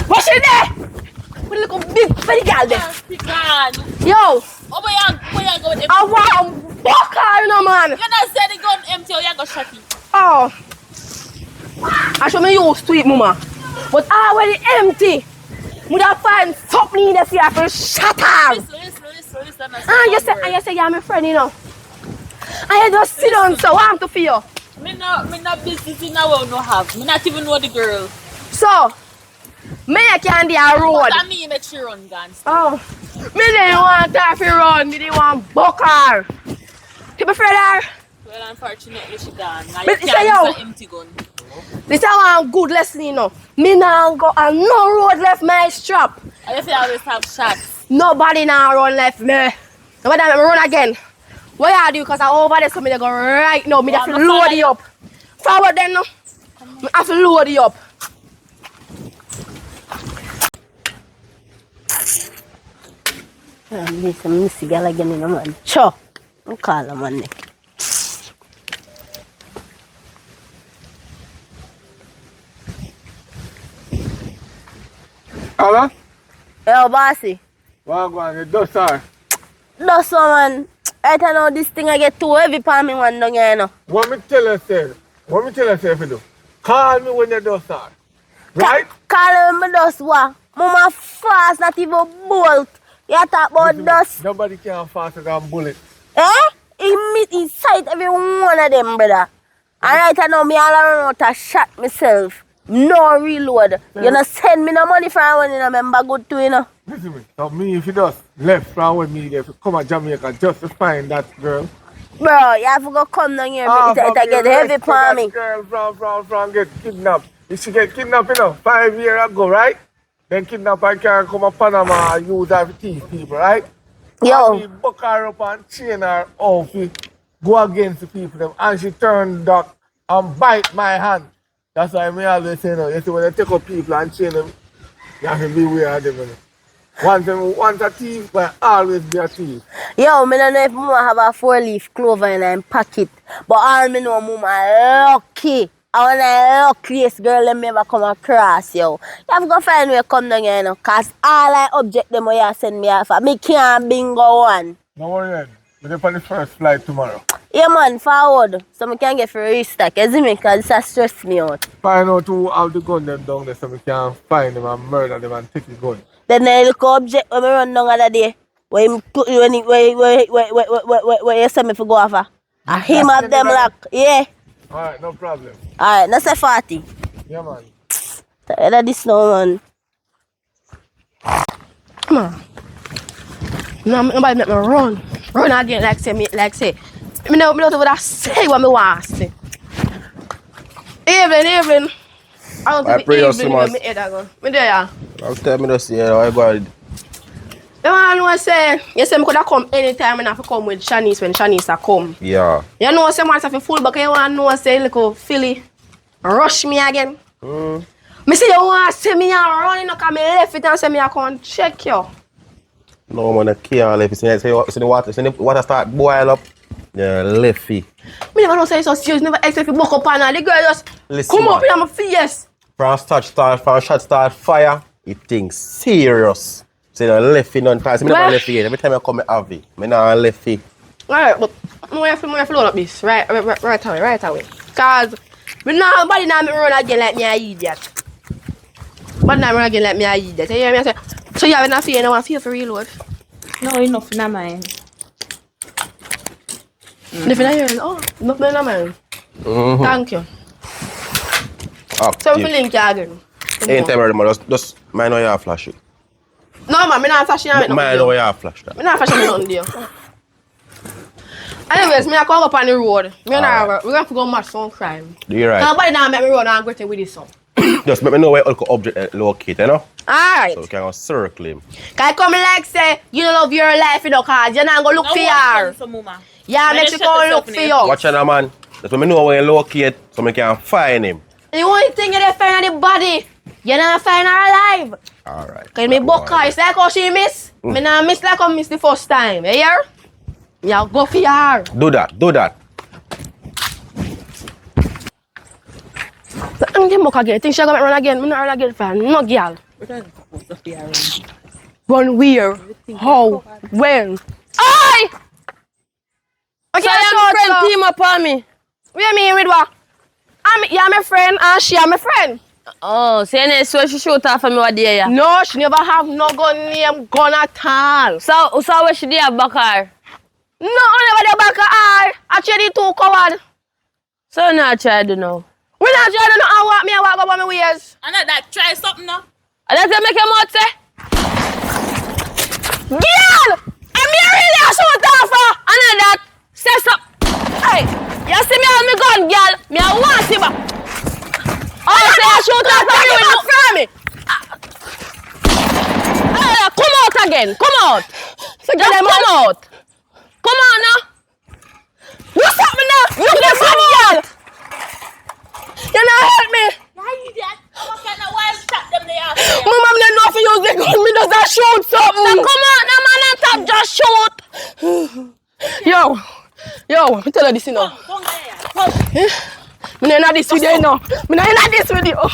What's in there? We look a big pretty girl there. Yo! Oh, where you go with them? I want walk her, no man. You not say the gun empty or you go shot it? Oh. I show me used to it, Mama. But already empty. Would I find something in the fear for shut her? Listen. You say you're my friend, you know. And you just sit down so I want to feel. Me not business in a way no have. Me not even know the girl. So, me can do a road. What I mean make she run Gangster? Oh. Me didn't want her to run. Me didn't want buck her. You be afraid of her? Well, unfortunately, she gone. Now But you say, can't yo. use an empty gun. This is one good lesson, you know. Me now go and no road left my strap. I just always have shots. Nobody now run left me. Nobody let me run again. What you do? Because I over there, so me they go right now. Me have to load you up. Forward then no. Me have to load you up. This is Missy girl again in the man. Sure. I'm calling her man. Hello? Yo, bossy. What go on? You do, sir? That's so man. Right now this thing I get too heavy for me one down here, you know. What me tell you, sir? What me tell you, sir, if you do? Call me when you do, sir. Right? Call me dust what? Mama fast, not even bolt. You talk about Listen, dust. nobody can faster than bullet. Eh? He sight every one of them, brother. And right now, me all around out a shot myself. No reload. You know, send me no money for when you remember good to you know. Listen to me. So me, if you just left from with me, if you come to Jamaica just to find that girl. Bro, you have to go come down here. It get heavy for me. Girl from get kidnapped. If she get kidnapped, you know, 5 years ago, right? Then kidnapper can come to Panama and use her to thief people, right? Yo. And me buck her up and chain her off, go against the people them, and she turned back and bite my hand. That's why me always say, no, you see when you take up people and chain them, you have to be aware of them. You know. Once a thief, but always be a thief. Yo, me don't know if Mama have a 4-leaf clover in her pocket. But all me know Mama lucky. I want the luckiest girl them ever come across, yo. You have to go find where come down here, you know. Cause all I object them where you send me off, me can't bingo one. Don't worry then. We're on the first flight tomorrow. Yeah man, forward. So I can get for restock, you see me? Cause that stress me out. Find out who have the gun them down there so we can find them and murder them and take the gun. Then I look object when I run down the other day. Where you send me to go over. And him have them lock. Yeah. Alright, no problem. Alright, that's a 40. Yeah man. Tired of this now, man. Come on. No, nobody make me run. Run again like say. Me know what I say what me want to say. Evening. I don't pray you evening so much. me head I go. Me there. I'll tell me this, yeah, I go. You know say, you say me could have come anytime and I have to come with Shanice when Shanice a come. Yeah. You know say man say full but you want to know say little Philly rush me again. Me say you want to see me and running up and me left it and say me I come check you. No man, I can't left. See the water start boil up. Yeah, left it. Me never know say so serious, never expect to buck up on her. The girl just Listen, come up man. in my face. From shot start fire, it things serious. So you left it none time. So me never left it. Every time I come, I have it. Me not left it. Alright, but I have to load up this right away. Cause me nobody now me run again like me a idiot. But now run again like me a idiot. You hear me? I say, so you have enough fear, no one fear for reload. No, enough in mine. If you're hearing, oh, enough in mine. Thank you. So we link you again. Anytime I remember, just mind how you flash it. No man, me not flashing out. Mind how you flash that. Me not flashing nothing there. Anyways, me I come up on the road. Me and I, we're going to go match some crime. You're right. Nobody now make me run and get with this song. Just let me know where the object locate, you know? Alright. So we can go circle him. Can I come like say, you don't love your life, you know, cause you're not going to look for her. Yeah, make you go look for you. Watch out, man. Just let me know where you locate so we can find him. The only thing you don't find anybody, you're not find her alive. Alright. Cause me book her, it's like how she miss. Me not miss like how miss the first time, you hear? You go for her. Do that. I'm getting book again. Think she gonna run again? Me not run again for no girl. Run where? How? When? Aye! Okay, So your friend team up on me. What you mean with what? You're my friend and she are my friend. Oh, so you know, so she shoot off for me what day, yeah? No, she never have no gun at all. So what she did have back her? No, I never did back at her. Actually, too coward. So you not try to know. We not trying to know how walk me and walk about my ways. I know that. Try something now. And that's what make your mouth say? Girl! I'm here really a shoot off her. I know that. Say something. Hey! You see me on me gun, girl? Me I want you back. Oh, say I shoot off and you look from me. Come out again. Come out. Just come out. Come on now. What's up now? You get mad, girl. You not help me. Mama, me don't know if you use the gun. Me just shoot something. Come on now, man. And top just shoot. Yo, me tell you this, you know. Me not in this video, you know. Me not in this video.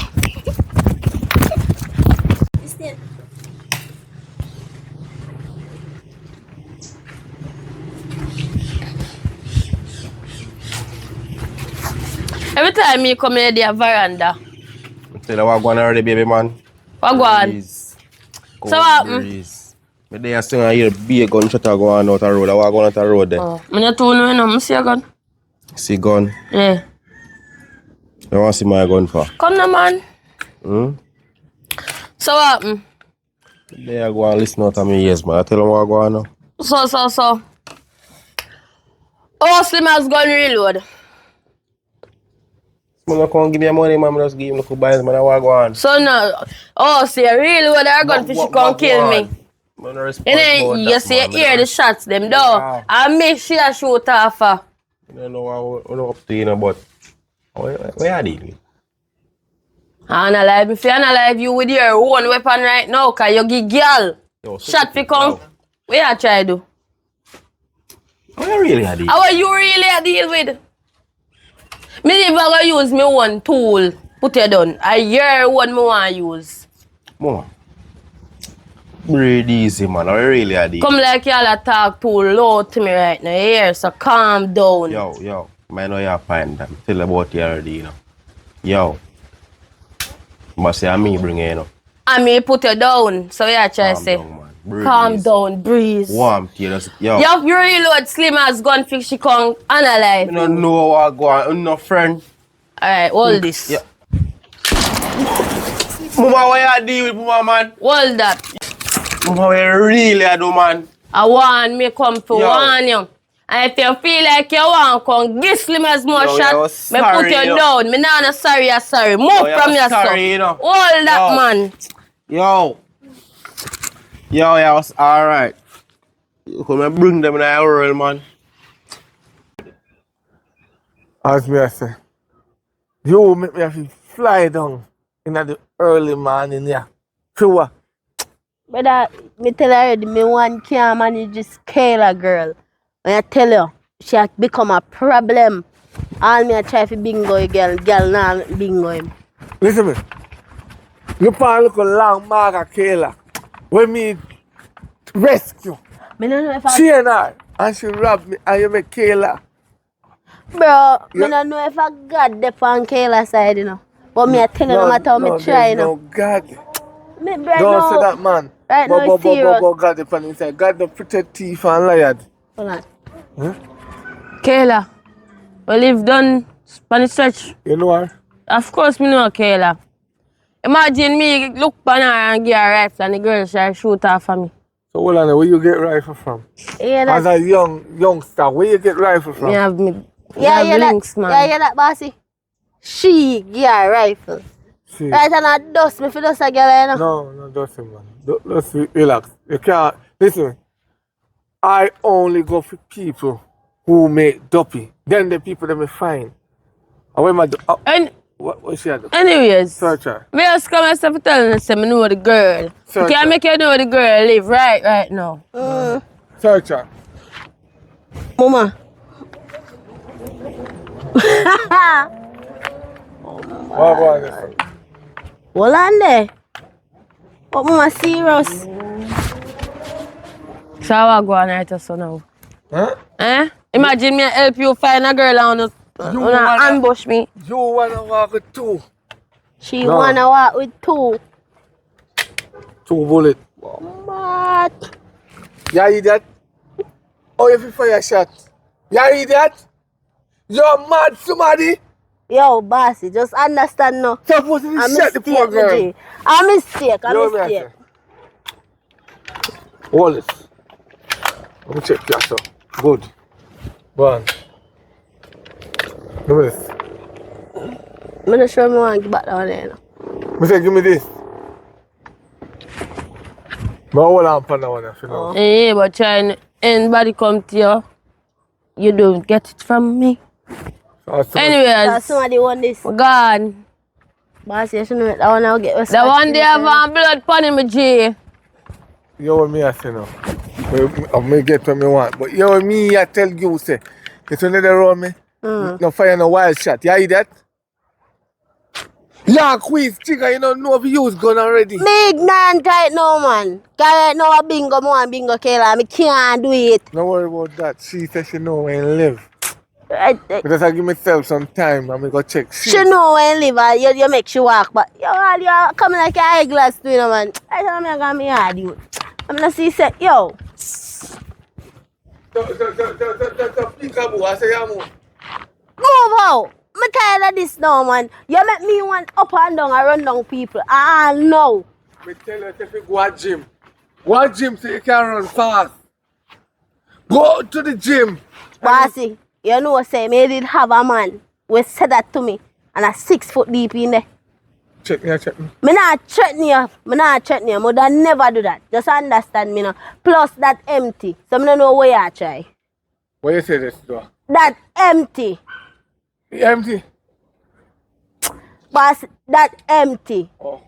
Every time me come in the veranda. Tell you what going on already, baby man. What go on? Breeze. So what? Breeze. Me there still I hear be a gunshot go on out the road. I walk on out the road there. Oh, me not know no, me see a gun. See gun? Yeah. You want to see my gun for? Come now, man. So what? There I go and listen out to me ears, man. I tell them what go on now. So. Oh, Slim has gun reload. I'm not going to give me money, man. I'm just give him the buys, man. I want to go on. So now, say reload her gun for she can't kill me. And then you see you hear the shots them though. I make she a shoot off her. I don't know what up to you know, but where are they? If you analyze you with your own weapon right now, cause you give girl shot fi come. What you try do? What you really are deal? How you really a deal with? Me never gonna use me one tool, put it down. I hear what me want use. Mama, breathe easy, man. I really are deal. Come like y'all talk too low to me right now, here, so calm down. Yo, I know you're fine, them. Tell about you already, you know. Yo, but say me bring you, you know. And me put you down, so you try to say. Calm down, breathe. Warm, yo. You reload Slim as gun fix she can analyze. I don't know what go on, no friend. Alright, hold this. Yeah. Mama, what you deal with, Mama, man? Hold that. Mama, what you really do, man? I want me come to warn you. And if you feel like you want come give Slim as more shot, me put you down. Me not sorry, you're sorry. Move from yourself. You know. Hold that, man. Yo, I was alright. You come bring them in the world, man. As me I say, you make me have to fly down in the early morning, yeah. Sure. But me tell her already, me want can't manage this Kayla girl. When I tell you, she has become a problem. All me I try to bingo a girl now bingo him. Listen me. You can't look a long mark at Kayla. When me rescue. Me don't know if I... She and she robbed me and you make Kayla. Bro, me don't know if I got the on Kayla's side, you know. But me I tell you no matter how me try, you know. No God. Me, Don't say that, man. Right now it's serious. But God the pan inside. God the protect thief and liar. Hold on. Huh? Kayla, well if done Spanish search. You know her? Of course me know Kayla. Imagine me look on her and give her a rifle and the girl shall shoot her for me. So hold on, where you get rifle from? Yeah, as a youngster, where you get rifle from? Me have me. Links, man. Yeah, that bossy. She give her a rifle. See. Right, and I dust me for dust a girl, you know? No, dust him, man. Just relax. You can't. Listen, I only go for people who make dopey. Then the people that me find. And when my what she do? Anyways, search her. Me just come and stop telling us I know the girl. Search you can't make you know the girl live right now. Search her. Mama. What was it? Hold on there. But Mama serious. So I go on right so now. Huh? Eh? Imagine me help you find a girl and ambush me. You wanna walk with two. She wanna walk with two. Two bullets. What? You idiot? Oh, if you fire a shot. You idiot? You're mad somebody? Yo, bossy, just understand now. Supposed to shot the poor girl. A mistake. Wallace. Let me check yourself. Good. One. Give me this. I'm not sure I want to give back that one there. Me say, give me this. But hold on for that one, if you know. Hey, but trying anybody come to you, you don't get it from me. Anyways, somebody want this. we're gone. Boss, you shouldn't make that one. I'll get The one they have blood pon in my G. You what me I say now. I may get what me want. But you what me I tell you say. Get another around me. No fire no wild shot. You hear that? Yeah, quiz, chica, you don't know if you use gun already. Me ignorant right now, man. Cause right now a bingo more and bingo Kayla. Me can't do it. Don't worry about that. She says she know where I live. Because I give myself some time and me go check. She know when live and you make she walk, but you coming like an eyeglass to you, know, man. I tell me I got me hard, you. I'm gonna see say, yo. Peekaboo, I say you move. Move out. I'm tired of this now, man. You make me want up and down and run down people. No. Me tell you if you go to gym. Go to gym so you can run fast. Go to the gym. Bossy, you know what say, me did have a man who said that to me and a 6 foot deep in there. Check me, check me. Me not threaten you. Me not threaten you. Mother never do that. Just understand me now. Plus that empty. So me don't know where you try. What you say this door? That empty. Empty? Boss, that empty. Oh.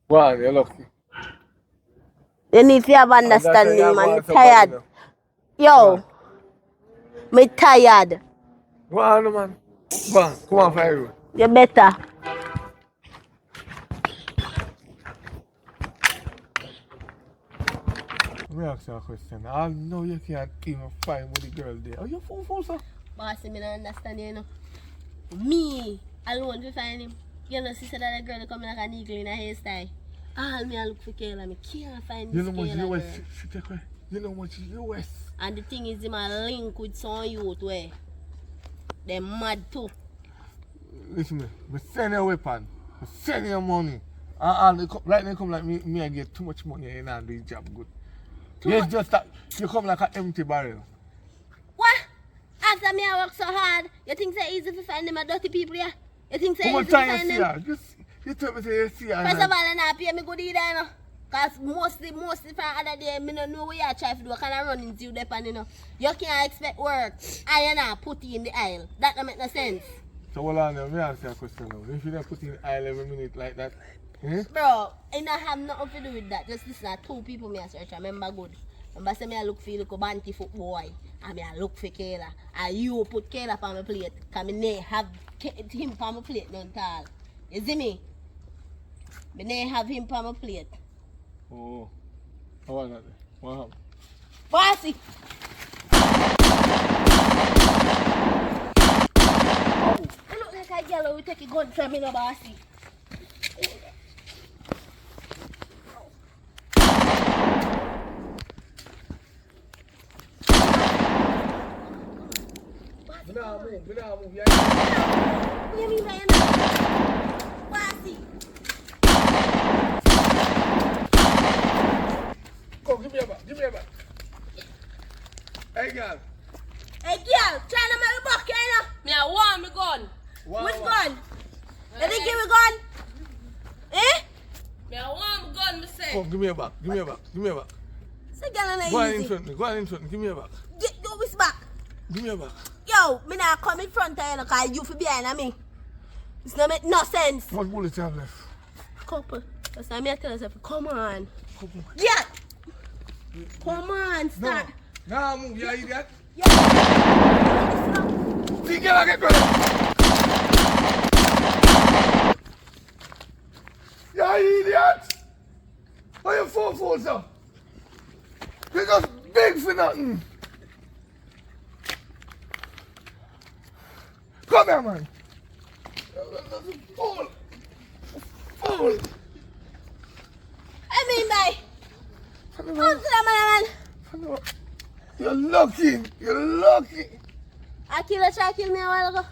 Wow, you're lucky. You need to have understanding, man. I'm tired. Yo. Me tired. Go on, man. Go on, come on, fire. You better. Let me ask you a question. I know you can't even find with the girl there. Are you fool, sir? Bossy, me don't understand you know. Me alone to find him. You know, she said that a girl come like an eagle in a hairstyle. All me I look for Kayla, me can't find this Kayla girl. You know much US. And the thing is, him a link with some youth where they mad too. Listen me, me send you a weapon. Me send you money. Right now come like me I get too much money and I do the job good. It's just that you come like an empty barrel. What? After me I work so hard, you think it's easy to find them a dirty people here? You think it's How easy much to time find you see them? her? You tell me say you see her. First of all, I not pay me good either, you know. Because mostly from other day, I don't know what you try to do. I can't run into you, depend, you know. You can't expect work. I not put you in the aisle. That don't make no sense. So hold on, let me ask you a question now. If you don't put in the aisle every minute like that, Bro, I don't have nothing to do with that. Just listen, two people me a search. Remember good. Remember say me I look for you, look a banty foot boy. And me I look for Kayla. And you put Kayla on my plate. Because me never have him on my plate none at all. You see me? Me never have him on my plate. Oh. How was that? What happened? Bossy! I look like a girl who take a gun from me, no bossy. Me nah move. Yeah. What do you mean by that? Bossy! Come, give me a back. Hey, girl. Hey, girl, try to make me back, you know? Me I want me gun. Wow. Which gun? Let me give me gun. Eh? Me I want me gun, me say. Come, give me a back. Say, girl, I'm Go on easy. in front. Give me a back. Go this back. Give me a back. Yo, me not come in front of you, because you for behind of me. It's not make no sense. What bullet you have left? Couple. That's why me I tell myself, come on. Yeah. Come on, start. Nah, move, you idiot. Yeah. See, girl, I get ready. You idiot. Why you fool, sir? You just big for nothing. Come here, man. Fool. I mean by. Come to the man. You're lucky. I try to kill me a while ago.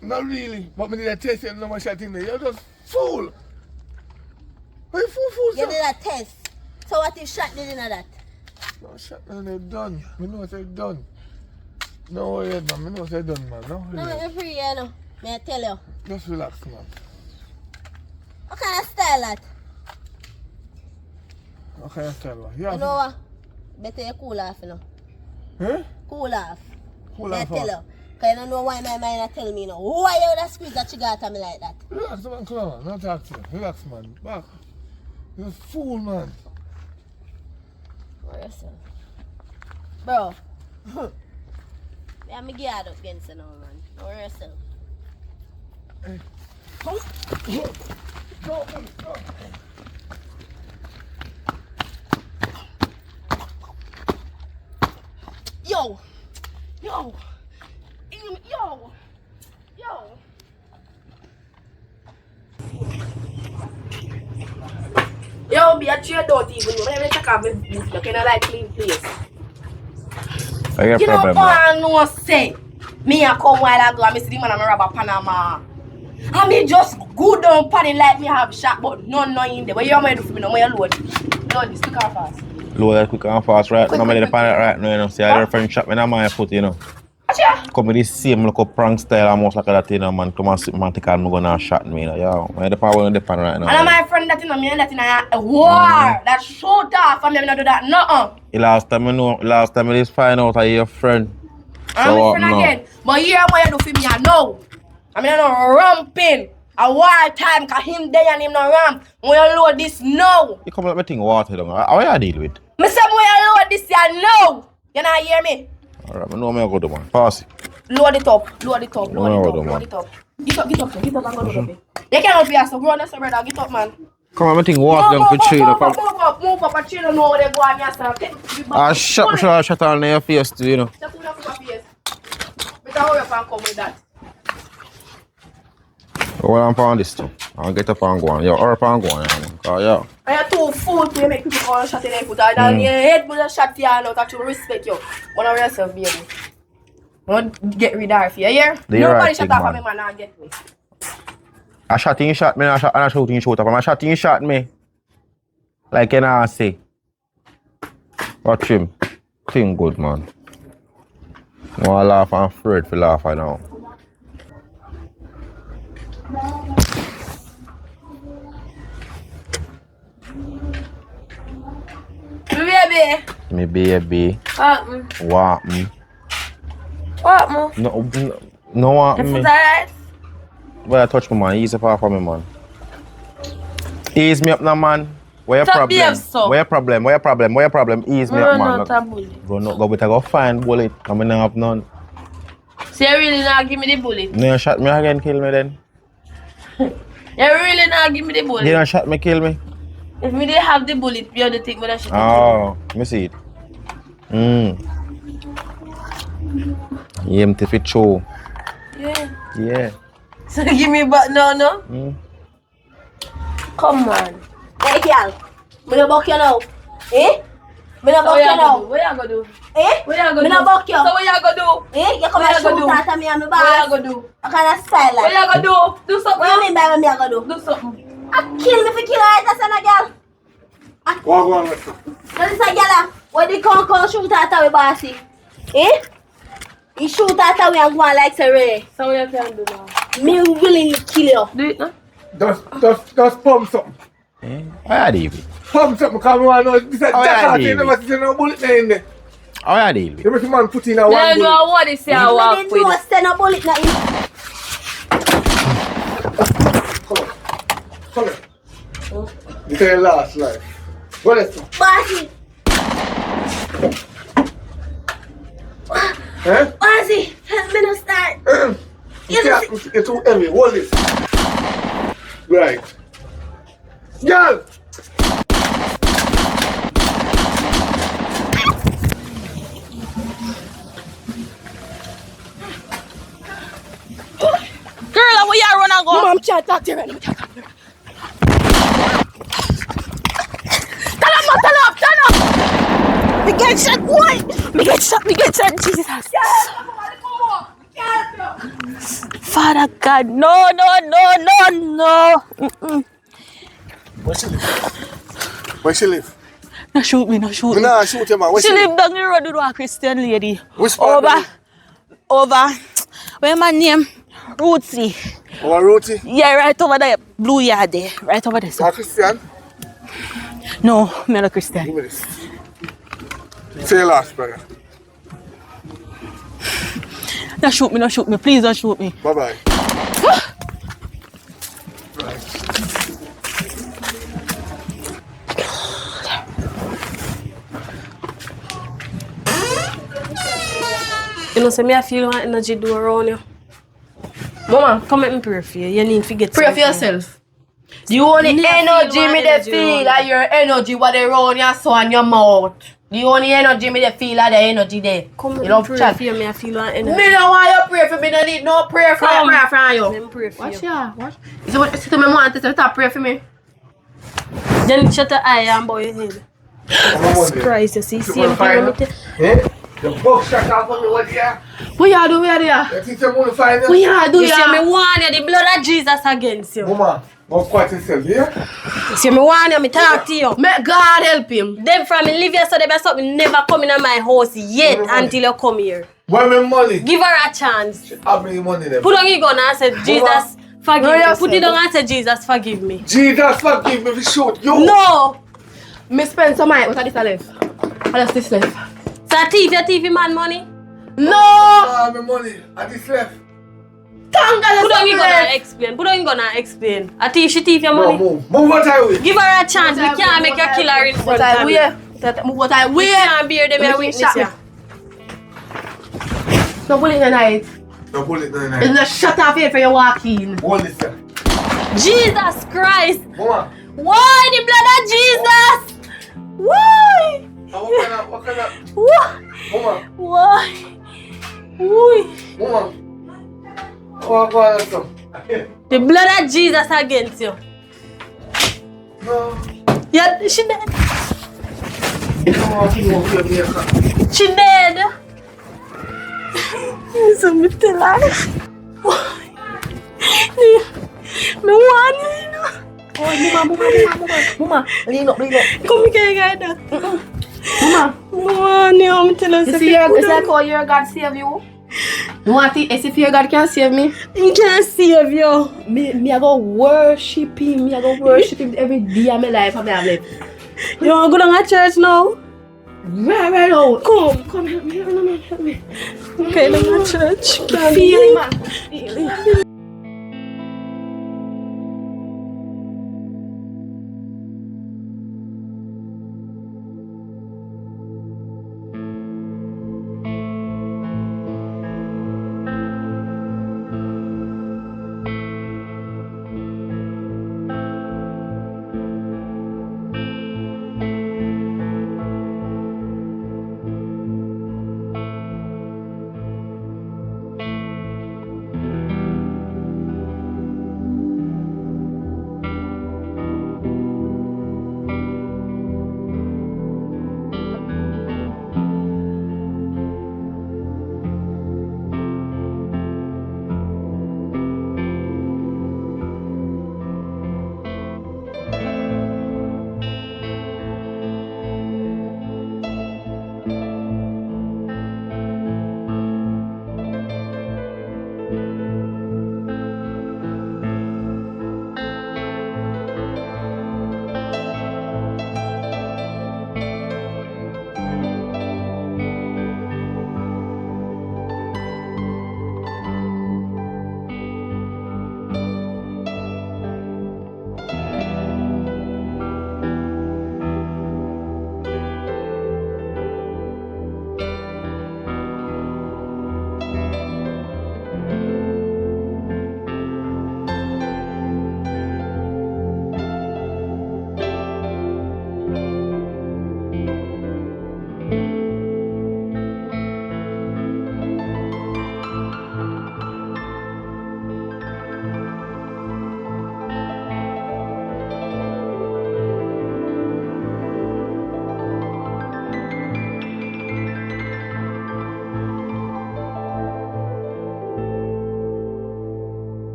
Not really. But me need a test you no more shot in there. You're just fool. Why you fool, You sir? did a test. So what if shot did in that? No shot, no, they're done. We know they're done. No worry, man. I know what you done, man. No No, worry. I'm free, you know. May I tell you? Just relax, man. What kind of style that? What kind of style, man? You know what? Better you cool off, you know. Huh? Cool off. Cool May off, I tell huh? you? Because I don't know why my mind tell me, you know. Why you that squeeze that you got on me like that? Relax, man. Come on, man. Not talk to you. Relax, man. Back. You're a fool, man. Where yourself? Bro. Yeah, me geared up against you now, man. Where yourself? Yo! Yo! Yo! Yo! Yo, be a chair don't even know. When I check out my booth, you cannot like clean place. I got You know, problem. all no say. Me a come while ago, I see the man and I rob a Panama. And me just go down pan it like me have shot, but none in there. What you want me to do for me now? Where you load? Load this, quick and fast. Load quick and fast, right? Quick, Now I'm quick, in the quick. pan right now, you know. See, I friend shot me in my foot, you know. Achia. Come with this same look up prank style almost like that, you know, man. Come and sit, man, take out me gonna shot me, you know. Yo, I'm in the power in the pan right now. And my friend that in me and that in a war. That shoot off and me not do that nothing. The last time I just find out that you're your friend. I'm my friend again. But here what you do for me I know. I mean I no ramping. A war time cause him there and him no ramp. When you load this now. You come let me think water down. How you deal with? Me say when you load this you know. You not hear me? Alright, I know me go do, man. Pass it. Load it up, load it up, No, load it up, no, load it up. Get up and go load up it. You can't be a so grown as a brother, get up man. Come on, I think water down for tree. Move up, and chill know where they go and you start. I shot on your face too, you know. Just put up your face. We can hurry up and come with that. Well, I'm on this too. I'll get up and go on. Yo, hurry up and go on, man. Cause, yo. And you're too full to make people go and shot in their foot. And your head will just shot for you now that you respect you. One of yourself, baby. Don't get rid of you, yeah? Nobody right shot thing, off man. me, man, and get me. I shot me, and I shot up. I shot me. Like you know, say. Watch him. Thing good, man. Wanna laugh and afraid for laugh right now. Baby. Me baby. What me? What, man? No want Your me. foot alright? Well, touch me, man. Ease up off of me, man. Ease me up now, man. Where your Stop problem? behave so. Where your problem? Where your problem? Where your problem? Ease me up, man. bullet. Go with a go find bullet. I mean, I have none. So you really not give me the bullet? No, you shot me again, kill me then. You really not give me the bullet? You don't shot me, kill me. If me didn't have the bullet, you the thing when I shoot Oh, let me see it. You empty fit show. Yeah. Yeah. So give me back no? Come on. Hey, girl. Me no buck you now. Eh? Me no buck you now. What you gonna do? Eh? What you gonna Me do? no buck you. So what you gonna do? Eh? You come What and you gonna shoot do? at me and me boss. What you gonna do? What kind of style What like? you gonna do? Do something. What you mean by what me I gonna do? Do something. I kill me for kill her, that's a girl. Go on, let's go. What is a girl? What the con shoot at her, bossy? Eh? He shoot at her and go on like say Ray. So what you can do now? Me willing to kill you. Do it now. Just pump something. How you deal with? Pump something because I want to know this is Oh, yeah, jacket. You David. never see no bullet in there. How you deal with? You make a man put in a Me one don't bullet. know what this here Me walk didn't know with. send a bullet na in. Come here. This is your last life. Go let's go. Bossy. Eh? Bossy. Help me to start. It's too heavy. Hold this. Right. Girl! Girl, where you run and go? Mom, can't talk to you right now. Can't talk to you. Turn up. Me get shot, boy. Me get shot, Jesus. Father God, no. Where she live? No shoot me. Nah, shoot him, man. Where She she live down the road with a Christian lady. Which part of Over over. Where my name? Rootsy. Over Rooty? Yeah, right over there. Blue yard there. Right over there. You are Christian? No, I'm not a Christian. Give me this. Say your last prayer. Don't shoot me, don't shoot me. Please don't shoot me. Bye-bye. You know, say me I feel my energy do around you. Mama, Come let me pray for you. You need to get pray for something. yourself. The only Me a feel energy my me dey energy feel around like your energy what they run your soul and your mouth. The only energy me dey feel like the energy there. Come You let me love pray chat. for you. Me I feel my energy. Me don't want you pray for me. No need no prayer from Come. prayer from you. Let me pray for Watch you. ya. Watch. You see what you see to me want to stop pray for me. Then shut your eye and bow your head. Jesus Christ, you see, same thing with me. Eh? The book shut off on me, what yeah? What you do? Where you? You think you're going to find What you do? You see me warn you, the blood of Jesus against you. Mama, go quiet yourself, yeah? You see me warn you, me talk to you. May God help him. Them from me live here so they best something never come in my house yet until you come here. Where my money? Give her a chance. Have me money then. Put on your gun and say, Jesus, forgive No, me. yes, Put sir. it on and say, Jesus, forgive me. Jesus forgive me if you shoot you. No! Me spend some money. What are this left? What is this left? So thief, your thief man money? No! Ah, my money. I just left. Thank God Put on your gun and left. explain. Put on your gun and explain. A thief, she thief your No, money? move. Move what I will. Give her a chance. We can't make a killer in front of me. What I We wear. can't bear them Let a me witness shot me. here. No bullet in the night. No bullet no It's night. not shut off here for you walk in. Hold this here. Jesus Christ! Mama. Why the blood of Jesus? Why? What kind of? Why? Mama. Why? Why? Mama. What kind of stuff? The blood of Jesus against you. No. Yeah, she dead. No, you won't be able to. She dead. So me tell her. Why? Me want you, know. Mama, lean up. Come here, guys. Mama, I'm telling you see it's like how your God save you. You want to see if your God can save me? He can't save you. Me I go worship him. Me I go worship him every day of my life. I have left. You want to go down to church now? Right now. Come help me. Okay, down to church. Feel it, man. Feel it.